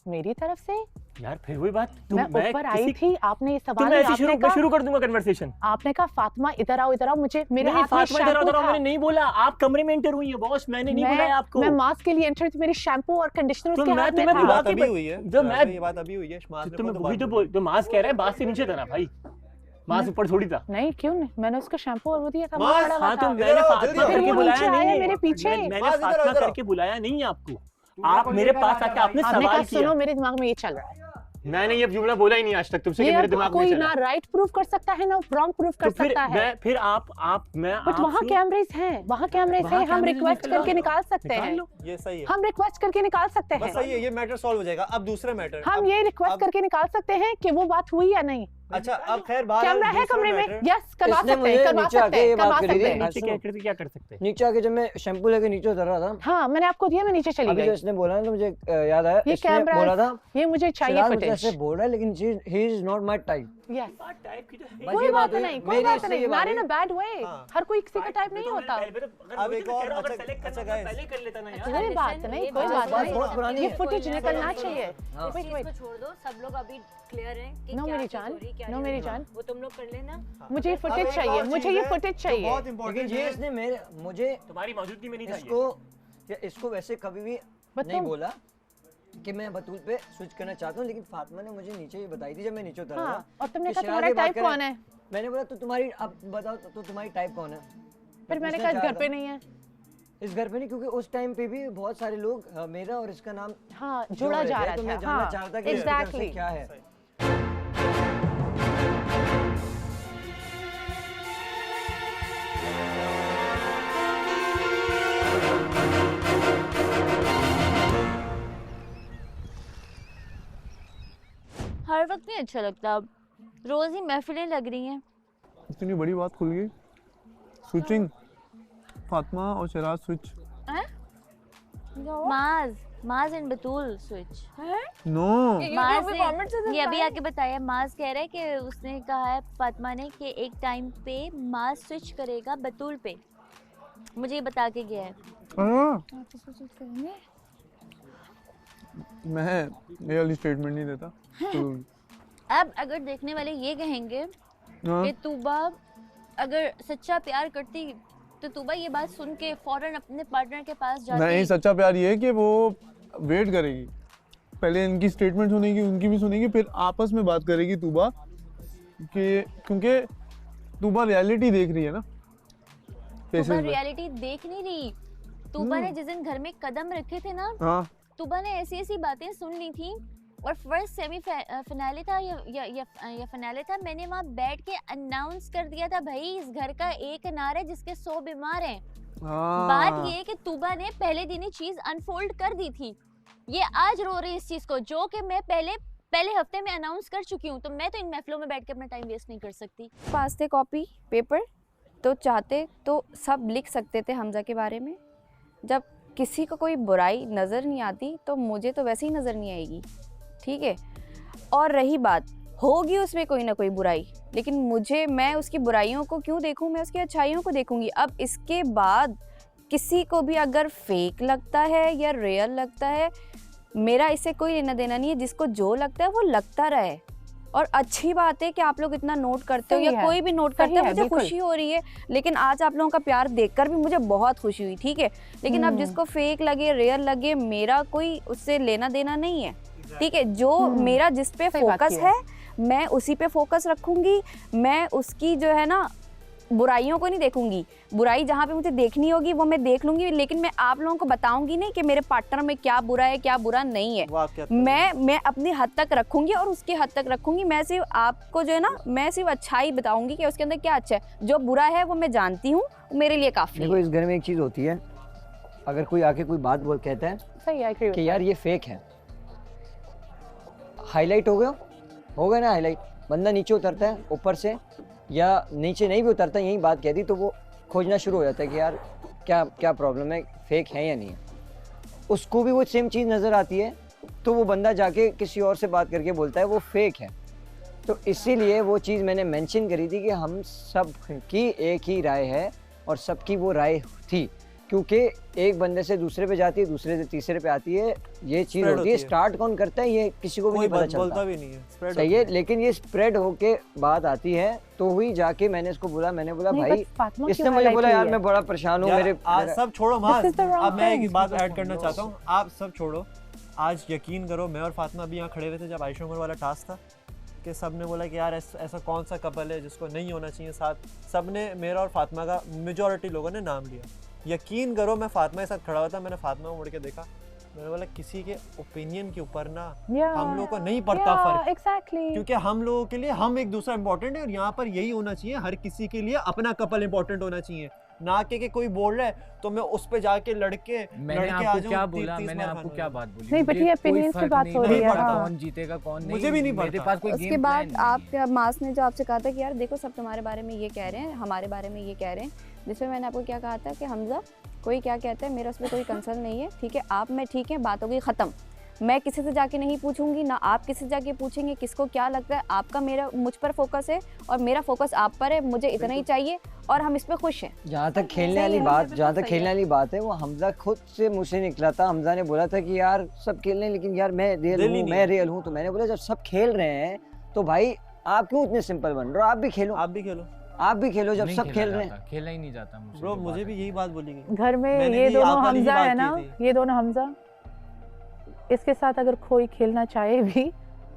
मेरी तरफ से यार फिर वही बात, मैं ऊपर आई थी, आपने ये सवाल शुरू कर दूंगा कन्वर्सेशन। आपने कहा फातिमा इधर आओ, मुझे मेरे हाथ में शैम्पू था। मैंने नहीं बोला, आप कमरे में एंटर हुई है बॉस, मैंने नहीं बोला आपको। मैं मास्क के लिए एंटर थी, मेरी शैम्पू और कंडीशनर उसके हाथ में था। ये बात अभी हुई है, जो मैं ये बात अभी हुई है। तो मास्क कह रहा है बात से नीचे था ना भाई, मास्क ऊपर थोड़ी था। नहीं क्यों नहीं, मैंने उसको शैम्पू और वो दिया था। हाँ तो मैंने फातिमा करके बुलाया नहीं है, मेरे पीछे मैंने फातिमा करके बुलाया नहीं है आपको। आप मेरे पास आके आपने सवाल किया। सुनो, मेरे दिमाग में ये चल रहा है, मैंने ये जुमला बोला ही नहीं आज तक तुमसे कि मेरे दिमाग में चला। कोई ना राइट प्रूफ कर सकता है ना रॉन्ग प्रूफ कर सकता है। फिर आप मैं बट वहाँ कैमरेज हैं, वहाँ कैमरेज हैं, हम रिक्वेस्ट करके निकाल सकते हैं। ये सही है, हम रिक्वेस्ट करके निकाल सकते हैं। सही है, ये मैटर सॉल्व हो जाएगा। अब दूसरा मैटर, हम ये रिक्वेस्ट करके निकाल सकते हैं कि वो बात हुई या नहीं। अच्छा अब खैर बात, कैमरा है कमरे में, यस करवा सकते हैं, क्या कर सकते हैं। नीचे आके जब मैं शैम्पू लेके नीचे उतर रहा था, हाँ मैंने आपको दिया, मैं नीचे चली गई। इसने बोला ना तो मुझे याद आया, ये कैमरा बोला था ये मुझे चाहिए फुटेज। ऐसे बोल रहा है लेकिन he is not my type. Yes कोई बात नहीं, कोई बात नहीं, not in a bad way. हर कोई किसी का टाइप नहीं होता। अब एक और अच्छा गाइस, पहले कर लेता ना यार। कोई बात नहीं, कोई बात नहीं, ये फुटेज निकलना चाहिए। इसको छोड़ दो, सब लोग अभी क्लियर हैं कि नो मेरी जान, नो मेरी जान, वो तुम लोग कर लेना। मुझे ये फुटेज चाहिए, मुझे ये फुटेज चाहिए। बहुत इंपॉर्टेंट है। इसने मुझे तुम्हारी मौजूदगी में नहीं था इसको वैसे कभी भी नहीं बोला कि मैं बतूल पे स्विच करना चाहता हूँ, लेकिन फातिमा ने मुझे नीचे ये बताई थी जब मैं नीचे उतर रहा था। और तुमने कहा तुम्हारा टाइप कौन है? मैंने बोला तो तुम्हारी, अब बताओ तो तुम्हारी टाइप कौन है? फिर मैंने कहा इस घर पे नहीं है। इस घर पे नहीं, क्योंकि उस टाइम पे भी बहुत सारे लोग मेरा और इसका नाम जोड़ा जा रहा था। तो मैं जानना चाहता कि एग्जैक्टली क्या है। हर वक्त नहीं अच्छा लगता, रोज ही महफिलें लग रही हैं। इतनी बड़ी बात खुल गई। स्विचिंग, फातिमा और शिराज स्विच। माज एंड बतूल स्विच। नो माज ने ये अभी आके बताया। माज कह रहा है कि उसने कहा है फातिमा ने कि एक टाइम पे माज स्विच करेगा बतूल पे। मुझे ये बता के गया है। मैं ये वाली स्टेटमेंट नहीं देता तो अब अगर देखने वाले ये कहेंगे कि तूबा अगर सच्चा प्यार करती तो तूबा ये बात सुन के फौरन अपने पार्टनर के पास जाती। नहीं, सच्चा प्यार ये है कि वो वेट करेगी, पहले इनकी स्टेटमेंट सुनेगी, उनकी भी सुनेगी, फिर आपस में बात करेगी तूबा कि क्योंकि तूबा रियलिटी देख रही है ना। तूबा रियलिटी देख नहीं रही। तूबा ने जिस दिन घर में कदम रखे थे ना, तूबा ने ऐसी ऐसी बातें सुन ली थी। और फर्स्ट सेमी फिनाले था या फिनाले था, मैंने वहाँ बैठ के अनाउंस कर दिया था भाई इस घर का एक अनार है जिसके 100 बीमार हैं। बात ये है कि तूबा ने पहले दिन ही चीज अनफोल्ड कर दी थी। ये आज रो रही इस चीज को जो कि मैं पहले हफ्ते में अनाउंस कर चुकी हूँ। तो मैं तो इन महफिलों में बैठ के अपना टाइम वेस्ट नहीं कर सकती। पास थे कॉपी पेपर तो चाहते तो सब लिख सकते थे हमजा के बारे में। जब किसी को कोई बुराई नज़र नहीं आती तो मुझे तो वैसे ही नज़र नहीं आएगी, ठीक है। और रही बात, होगी उसमें कोई ना कोई बुराई, लेकिन मैं उसकी बुराइयों को क्यों देखूं, मैं उसकी अच्छाइयों को देखूंगी। अब इसके बाद किसी को भी अगर फेक लगता है या रियल लगता है, मेरा इससे कोई लेना देना नहीं है। जिसको जो लगता है वो लगता रहे। और अच्छी बात है कि आप लोग इतना नोट करते हो या कोई भी नोट करता है, मुझे खुशी हो रही है। लेकिन आज आप लोगों का प्यार देखकर भी मुझे बहुत खुशी हुई, ठीक है। लेकिन अब जिसको फेक लगे रियल लगे, मेरा कोई उससे लेना देना नहीं है, ठीक है। जो मेरा जिस पे फोकस है मैं उसी पे फोकस रखूंगी। मैं उसकी जो है ना बुराइयों को नहीं देखूंगी। बुराई जहाँ पे मुझे देखनी होगी वो मैं देख लूंगी, लेकिन मैं आप लोगों को बताऊंगी नहीं कि मेरे पार्टनर में क्या बुरा है क्या बुरा नहीं है। मैं अपनी हद तक रखूंगी और उसकी हद तक रखूंगी। मैं सिर्फ आपको जो है ना, मैं सिर्फ अच्छाई बताऊंगी कि उसके अंदर क्या अच्छा है। जो बुरा है वो मैं जानती हूँ, मेरे लिए काफी है। देखो इस घर में एक चीज होती है, अगर कोई आके कोई बात बोल कहता है कि यार ये फेक है, हाईलाइट हो गया ना हाईलाइट, बंदा नीचे उतरता है ऊपर से या नीचे नहीं भी उतरता, यही बात कह दी तो वो खोजना शुरू हो जाता है कि यार क्या प्रॉब्लम है, फेक है या नहीं है। उसको भी वो सेम चीज़ नज़र आती है तो वो बंदा जाके किसी और से बात करके बोलता है वो फेक है। तो इसीलिए वो चीज़ मैंने मेंशन करी थी कि हम सब की एक ही राय है और सबकी वो राय थी, क्योंकि एक बंदे से दूसरे पे जाती है, दूसरे से तीसरे पे आती है, ये चीज़ होती है। स्टार्ट कौन करता है ये किसी को भी नहीं पता चलता, भी नहीं है, सही है। लेकिन ये स्प्रेड होके बात आती है तो हुई जाके मैंने इसको बोला, मैंने बोला भाई इसने मुझे बोला यार मैं बड़ा परेशान हूँ मेरे। सब छोड़ो माज, अब मैं एक बात ऐड करना चाहता हूँ। आप सब छोड़ो, आज यकीन करो मैं और फातिमा भी यहाँ खड़े हुए थे जब आयशा उमर वाला टास्क था कि सब ने बोला कि यार ऐसा कौन सा कपल है जिसको नहीं होना चाहिए साथ। सब ने मेरा और फातिमा का मेजॉरिटी लोगों ने नाम लिया। यकीन करो मैं फातिमा के साथ खड़ा हुआ था, मैंने फातिमा को मुड़ के देखा, मैंने बोला किसी के ओपिनियन के ऊपर ना हम लोगों को नहीं पड़ता फर्क, क्योंकि हम लोगों के लिए हम एक दूसरा इंपॉर्टेंट है। और यहाँ पर यही होना चाहिए, हर किसी के लिए अपना कपल इंपॉर्टेंट होना चाहिए, ना कि कोई बोल रहा है तो मैं उस पे जाके लड़के आपको क्या बोला, मैंने आपको क्या बात बोली। नहीं बेटी ओपिनियन की बात हो रही है, कौन जीतेगा कौन नहीं, मुझे भी नहीं पता। मेरे पास कोई उसके बाद आप मास ने जो आपसे कहा था कि यार देखो सब तुम्हारे बारे में ये कह रहे हैं, हमारे बारे में ये कह रहे हैं, जिसमें मैंने आपको क्या कहा था कि हमजा कोई क्या कहता है मेरा उसमें कोई कंसर्न नहीं है, ठीक है। आप मैं ठीक है, बात हो गई ख़त्म। मैं किसी से जाके नहीं पूछूंगी, ना आप किसी से जाके पूछेंगे किसको क्या लगता है। आपका मेरा मुझ पर फोकस है और मेरा फोकस आप पर है, मुझे इतना ही चाहिए और हम इस पे खुश हैं। जहाँ तक खेलने वाली बात है वो हमजा खुद से मुँह से निकला था। हमजा ने बोला था कि यार सब खेल रहे हैं लेकिन यार मैं रियल हूँ। तो मैंने बोला जब सब खेल रहे हैं तो भाई आप क्यों इतने सिंपल बन रहे हो, आप भी खेलो जब सब खेल रहे हैं। खेलना ही नहीं जाता ब्रो, मुझे भी यही बात बोली गई घर में। ये दोनों हमजा है ना, ये दोनों हमजा, इसके साथ अगर कोई खेलना चाहे भी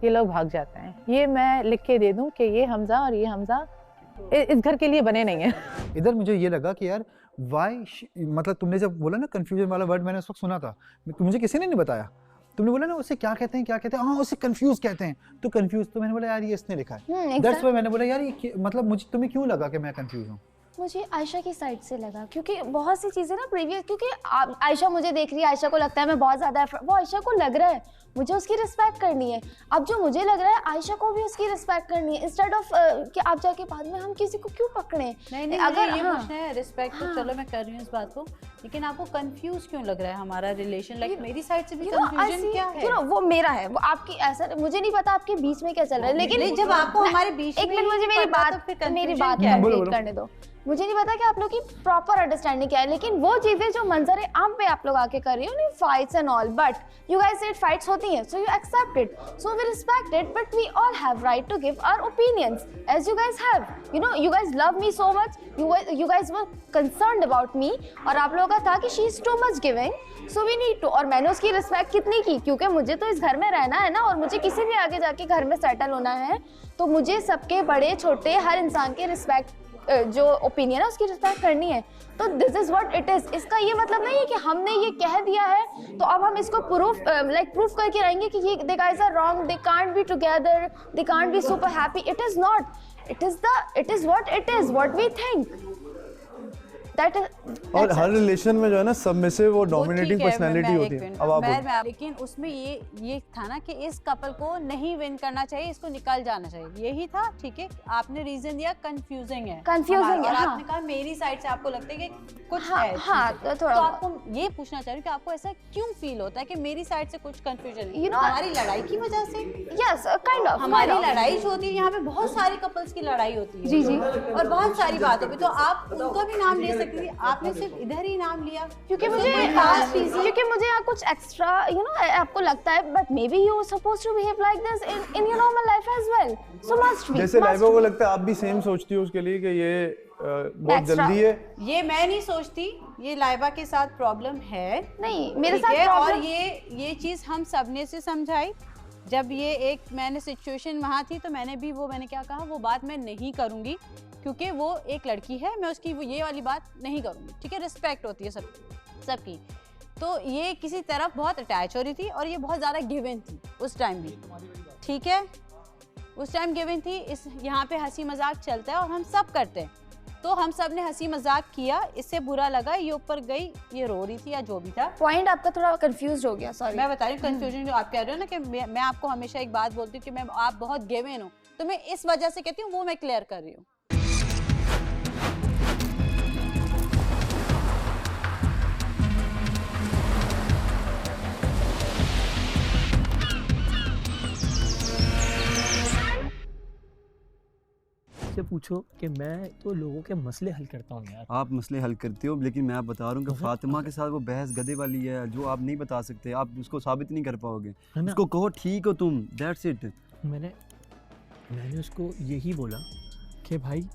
ये लोग भाग जाते हैं। ये मैं लिख के दे दूं कि ये हमजा और ये हमजा इस घर के लिए बने नहीं है। इधर मुझे ये लगा कि यार वाई, मतलब तुमने जब बोला ना कंफ्यूजन वाला वर्ड, मैंने उस वक्त सुना था, मुझे किसी ने नहीं बताया। तुमने बोला ना उसे क्या कहते हैं, हाँ उसे कंफ्यूज कहते हैं। तो कंफ्यूज, तो मैंने बोला यार ये इसने लिखा है, दैट्स व्हाई मैंने बोला यार ये मतलब मुझे तुम्हें क्यों लगा कि मैं कंफ्यूज हूँ। मुझे आयशा की साइड से लगा, क्योंकि बहुत सी चीज़ें ना प्रीवियस, क्योंकि आयशा मुझे देख रही है, आयशा को लगता है मैं बहुत ज़्यादा, वो आयशा को लग रहा है मुझे उसकी रिस्पेक्ट करनी है। अब जो मुझे लग रहा है आयशा को भी उसकी रिस्पेक्ट करनी है, इंस्टेड ऑफ कि आप जाके बाद में हम किसी को क्यों पकड़े। नहीं, अगर ये पूछना है रिस्पेक्ट, तो चलो मैं कर रही हूँ इस बात को। लेकिन आपको कंफ्यूज क्यों लग रहा है हमारा रिलेशन? लाइक मेरी साइड से भी कंफ्यूजन क्या है? वो मेरा है, वो आपकी ऐसा मुझे नहीं पता आपके बीच में क्या चल रहा है, लेकिन जब आपको हमारे बीच एक मिनट मुझे मेरी बात करने दो। मुझे नहीं पता कि आप लोग की प्रॉपर अंडरस्टैंडिंग क्या है, लेकिन वो चीजें जो मंजर आम पे आप लोग आके कर रही हो, नहीं fights and all, but you guys said fights होती हैं, so you accept it, so we respect it, but we all have right to give our opinions as you guys have, you know, you guys love me so much, you guys were concerned about me, और आप लोगों का था कि she is too much giving, so we need to, और मैंने उसकी respect कितनी की, क्योंकि मुझे तो इस घर में रहना है ना, और मुझे किसी भी आगे जाके घर में सेटल होना है, तो मुझे सबके बड़े छोटे हर इंसान के रिस्पेक्ट, जो ओपिनियन है उसकी रिस्पेक्ट करनी है, तो this is what it is. इसका ये मतलब नहीं है कि हमने ये कह दिया है तो अब हम इसको प्रूफ करके रहेंगे कि ये they guys are wrong, they can't be together, they can't be super happy, it is not, it is what it is, what we think. और हर रिलेशन में जो है ना सबमिसिव और डोमिनेटिंग पर्सनालिटी होती है। अब आप लेकिन उसमें ये था ना कि इस कपल को नहीं विन करना चाहिए, इसको निकल जाना चाहिए, यही था, ठीक है। आपने रीजन दिया कंफ्यूजिंग है, और आपने कहा मेरी साइड से आपको लगता है कि कुछ है, तो थोड़ा आपको ये पूछना चाह रही हूँ कि आपको ऐसा क्यों फील होता है कि मेरी साइड से कुछ कंफ्यूजन है? हमारी लड़ाई की वजह से? यस, काइंड ऑफ हमारी लड़ाई जो होती है, यहाँ पे बहुत सारे कपल्स की लड़ाई होती है, जी जी, और बहुत सारी बातों पे, तो आप उनका भी नाम ले सकते, आपने सिर्फ इधर ही नाम लिया क्योंकि मुझे यहाँ कुछ एक्स्ट्रा, यू नो, आपको लगता है, but maybe you supposed to behave like this in your normal life as well, so must be. जैसे लाइबा को लगता है आप भी सेम सोचती हो उसके लिए कि ये बहुत जल्दी है, ये मैं नहीं सोचती, ये लाइबा के साथ प्रॉब्लम है, नहीं मेरे साथ प्रॉब्लम, और ये चीज हम सबने से समझाई। जब ये एक मैंने सिचुएशन वहाँ थी, तो मैंने क्या कहा, वो बात मैं नहीं करूँगी क्योंकि वो एक लड़की है, मैं उसकी ये वाली बात नहीं करूँगी, ठीक है, रिस्पेक्ट होती है सबकी। तो ये किसी तरफ बहुत अटैच हो रही थी, और ये बहुत ज़्यादा गिवन थी उस टाइम भी, ठीक है, उस टाइम गिवन थी। यहाँ पे हंसी मजाक चलता है और हम सब करते हैं, तो हम सब ने हंसी मजाक किया, इससे बुरा लगा, ये ऊपर गई, ये रो रही थी या जो भी था। पॉइंट आपका थोड़ा कंफ्यूज हो गया, सॉरी। मैं बता रही हूँ कंफ्यूजन जो आप कह रहे हो ना, कि मैं आपको हमेशा एक बात बोलती हूँ कि आप बहुत गिवन हो, तो मैं इस वजह से कहती हूँ, वो मैं क्लियर कर रही हूँ। पूछो कि मैं तो लोगों के मसले हल करता हूँ यार। आप मसले हल करते हो, लेकिन मैं बता रहा हूँ कि फातिमा के साथ वो बहस गधे वाली है जो आप नहीं बता सकते, आप उसको साबित नहीं कर पाओगे। उसको कहो ठीक हो तुम, दैट्स इट। मैंने उसको यही बोला कि भाई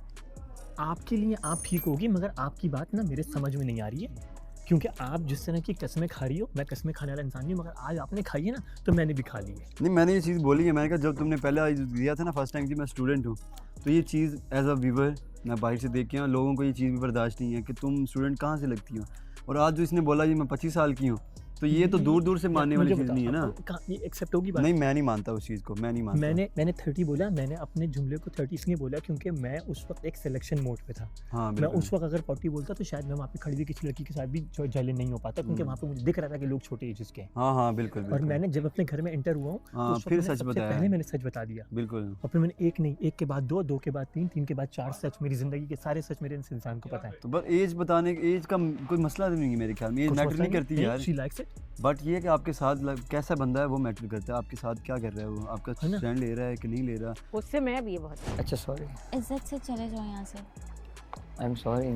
आपके लिए आप ठीक होगी, मगर आपकी बात ना मेरे समझ में नहीं आ रही है, क्योंकि आप जिस तरह की कस्में खा रही हो, मैं कस्में खाने वाला इंसान नहीं, मगर आज आपने खाई है ना, तो मैंने भी खा ली है। नहीं, मैंने ये चीज़ बोली है, मैंने कहा जब तुमने पहले दिया था ना फर्स्ट टाइम कि मैं स्टूडेंट हूँ, तो ये चीज़ एज अ व्यूवर मैं बाहर से देख के आया, लोगों को ये चीज़ भी बर्दाश्त नहीं है कि तुम स्टूडेंट कहाँ से लगती हो, और आज जो इसने बोला ये मैं 25 साल की हूँ, तो ये तो दूर दूर से मानने वाली चीज़ नहीं है ना। ये एक्सेप्ट होगी बात? नहीं, मैं नहीं मानता उस चीज़ को, मैं नहीं मानता। मैंने 30 बोला, मैंने अपने जुमले को 30 इसलिए बोला क्योंकि मैं उस वक्त एक सिलेक्शन मोड पे था। हाँ, मैं उस वक्त अगर 40 बोलता तो शायद मैं वहाँ पे खड़ी हुई किसी लड़की के साथ भी जलन नहीं हो पाता, क्योंकि वहाँ पे मुझे दिख रहा था कि लोग छोटे एजेस के हैं। हाँ हाँ बिल्कुल। और मैंने जब अपने घर में एंटर हुआ हूँ, फिर सच बताया, पहले मैंने सच बता दिया, बिल्कुल। और फिर मैंने एक नहीं, एक के बाद दो, दो के बाद तीन, तीन के बाद 4 सच, मेरी जिंदगी के सारे सच मेरे इंसान को पता है। तो बस एज बताने, एज का कोई मसला नहीं है मेरे ख्याल में, एज मैटर नहीं करती यार। बट ये कि आपके साथ कैसा बंदा है वो मैटर करता है, आपके साथ क्या कर रहा है वो, आपका स्टैंड ले रहा है कि नहीं ले रहा। उससे मैं भी ये बहुत अच्छा सॉरी, इज्जत से चले जाओ यहाँ से। आई एम सॉरी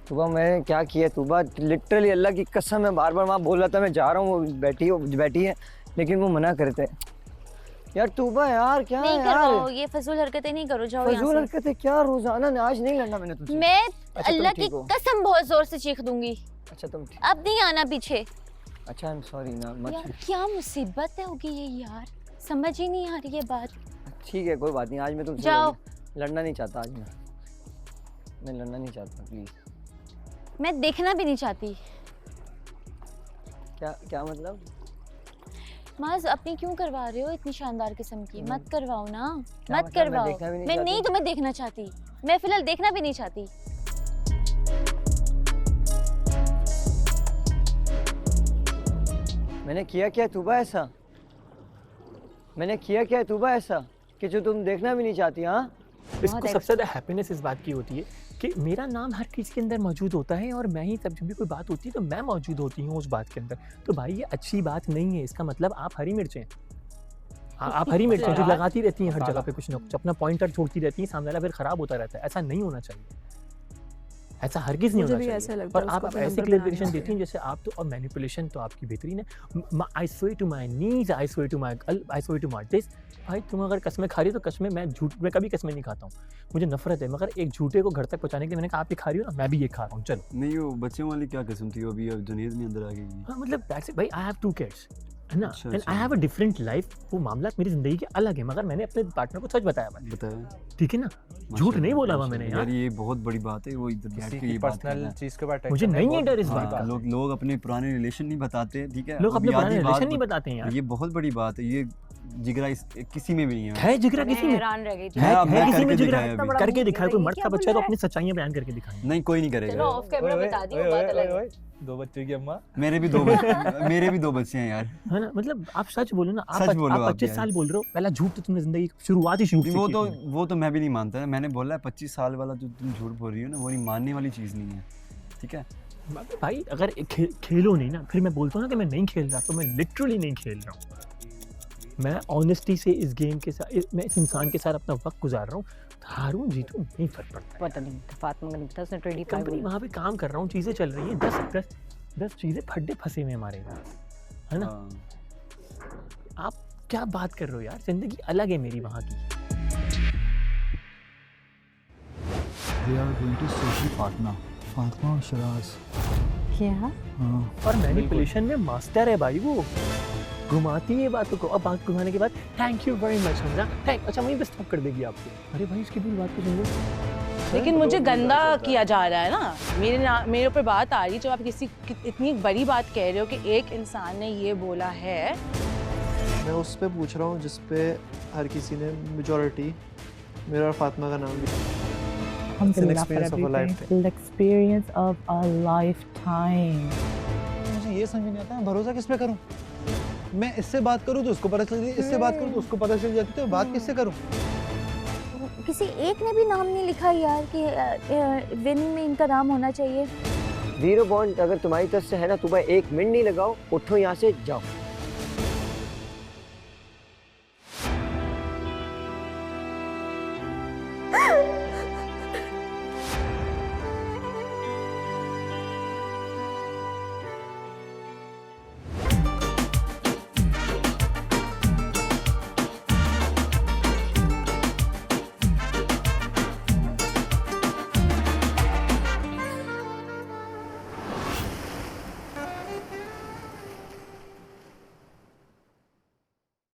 तुबा, मैंने क्या किया तुबा, लिटरली अल्लाह की कसम है, बार बार वहाँ बोल रहा था मैं जा रहा हूँ, वो बैठी है, लेकिन वो मना करते यार। तुबा यार क्या नहीं यार, ये फजूल हरकतें नहीं करो, जाओ यहाँ से। फजूल हरकतें क्या, रोजाना आज नहीं लड़ना मैंने तुझसे। मैं अल्लाह की कसम बहुत जोर से चीख दूंगी। अच्छा तुम अब नहीं आना पीछे। अच्छा आई एम सॉरी ना, मत। यार क्या मुसीबत है होगी ये यार, समझ ही नहीं आ रही है बात। ठीक है कोई बात नहीं, आज मैं तुमसे लड़ना नहीं चाहता, आज मैं लड़ना नहीं चाहता, प्लीज। मैं देखना भी नहीं चाहती। क्या मतलब? माज अपनी क्यों करवा रहे हो इतनी शानदार किस्म की? मत करवाओ ना, मत करवाओ। मैं नहीं तुम्हें देखना चाहती, मैं फिलहाल देखना भी नहीं चाहती। मैंने किया क्या तुबा ऐसा? मैंने किया क्या तुबा ऐसा कि जो तुम देखना भी नहीं चाहती? हाँ, इसको सबसे ज़्यादा हैप्पीनेस इस बात की होती है कि मेरा नाम हर किसी के अंदर मौजूद होता है और मैं ही जब भी कोई बात होती है तो मैं मौजूद होती हूँ उस बात के अंदर। तो भाई ये अच्छी बात नहीं है, इसका मतलब आप हरी मिर्चें आप हरी मिर्चें जो लगाती रहती हैं हर जगह पे कुछ ना कुछ, अपना पॉइंटर छोड़ती रहती हैं, सामने वाला फिर खराब होता रहता है। ऐसा नहीं होना चाहिए, ऐसा हरगिज़ नहीं होना चाहिए। और आप ऐसे क्लियरिफिकेशन देती हैं जैसे आप तो, और मैनिपुलेशन तो आपकी बेहतरीन है। I swear to my knees, I swear to my this. भाई तुम अगर कसमें खा रही हो तो कसमें, मैं कभी कसमें नहीं खाता हूँ, मुझे नफरत है, मगर एक झूठे को घर तक पहुँचाने के लिए मैंने कहा आप ये खा रही हो ना, मैं भी ये खा रहा हूँ, चलो। नहीं वो बच्चों वाली क्या किस्म थी अभी, अब जुनेद में अंदर आ गई। हाँ मतलब भाई आई हैव 2 kids है ना, and I have a different life. वो मामला मेरी जिंदगी के अलग है, मगर मैंने अपने पार्टनर को सच बताया, ठीक है ना, झूठ नहीं बोला हुआ मैंने यार। ये बहुत बड़ी बात है, वो इधर बैठ के ये पर्सनल चीज के बारे में मुझे नहीं है डर इस बात का। लोग अपने पुराने रिलेशन नहीं बताते, ठीक है, लोग अपने पुराने रिलेशन नहीं बताते हैं यार, ये बहुत बड़ी बात है। ये जिगरा किसी में भी नहीं है जिगरा किसी में, हैरान रह गई थी। है किसी में जिगरा करके दिखाए, कोई मर्द का बच्चा तो अपनी सच्चाइयां बयान करके दिखाए। नहीं कोई नहीं करेगा। चलो ऑफ कैमरा बता दी, वो बात अलग है। 2 बच्चों की अम्मा, मेरे भी 2 बच्चे हैं यार, है ना। मतलब आप सच बोलो ना, आप 25 साल बोल रहे हो, पहला झूठ तो तुमने जिंदगी की शुरुआत ही झूठ से की। वो तो मैं भी नहीं मानता, मैंने बोला है 25 साल वाला जो तुम झूठ बोल रही हो ना, वो नहीं मानने वाली चीज़ नहीं है, ठीक है भाई। अगर खेलो नहीं ना, फिर मैं बोलता हूँ ना कि मैं नहीं खेल रहा, तो मैं लिटरली नहीं खेल रहा हूँ। मैं ऑनेस्टी से इस गेम के साथ, मैं इस इंसान के साथ अपना वक्त गुजार रहा हूँ, हारूं जीतूं नहीं फर्क पड़ता। पता नहीं फातिमा का नहीं पता, उसने 25 वहाँ पे काम कर रहा हूँ, चीज़ें चल रही हैं, 10 चीज़ें फड्डे फंसे हुए हमारे, है ना। आप क्या बात कर रहे हो यार, जिंदगी अलग है मेरी वहाँ की। They are going to Sophie Fatma और शराज। क्या? और मैनिपुलेशन में मास्टर है भाई, वो घुमाती है बातों को, अब बात घुमाने के बाद thank you very much Hamza, अच्छा वहीं पे स्टॉप कर देगी आपको। अरे भाई इसकी भी बात को सुन लो। लेकिन मुझे गंदा किया जा रहा है ना, मेरे ऊपर बात आ रही है जब आप किसी इतनी बड़ी बात कह रहे हो कि एक इंसान ने ये बोला है। मैं उस पे पूछ रहा हूँ जिस पे हर किसी ने मेजॉरिटी मेरा और फातिमा का नाम लिया। Experience of a lifetime. मुझे ये समझ नहीं आता मैं भरोसा किस पे करूं। मैं इससे बात करूं तो उसको पता चल जाती, इससे बात करूं तो उसको पता चल जाती, तो बात किससे करूं। किसी एक ने भी नाम नहीं लिखा यार कि विनिंग में इनका नाम होना चाहिए। 0 पॉइंट अगर तुम्हारी तरफ से है ना, तुम्हें 1 मिनट नहीं लगाओ, उठो यहाँ से जाओ।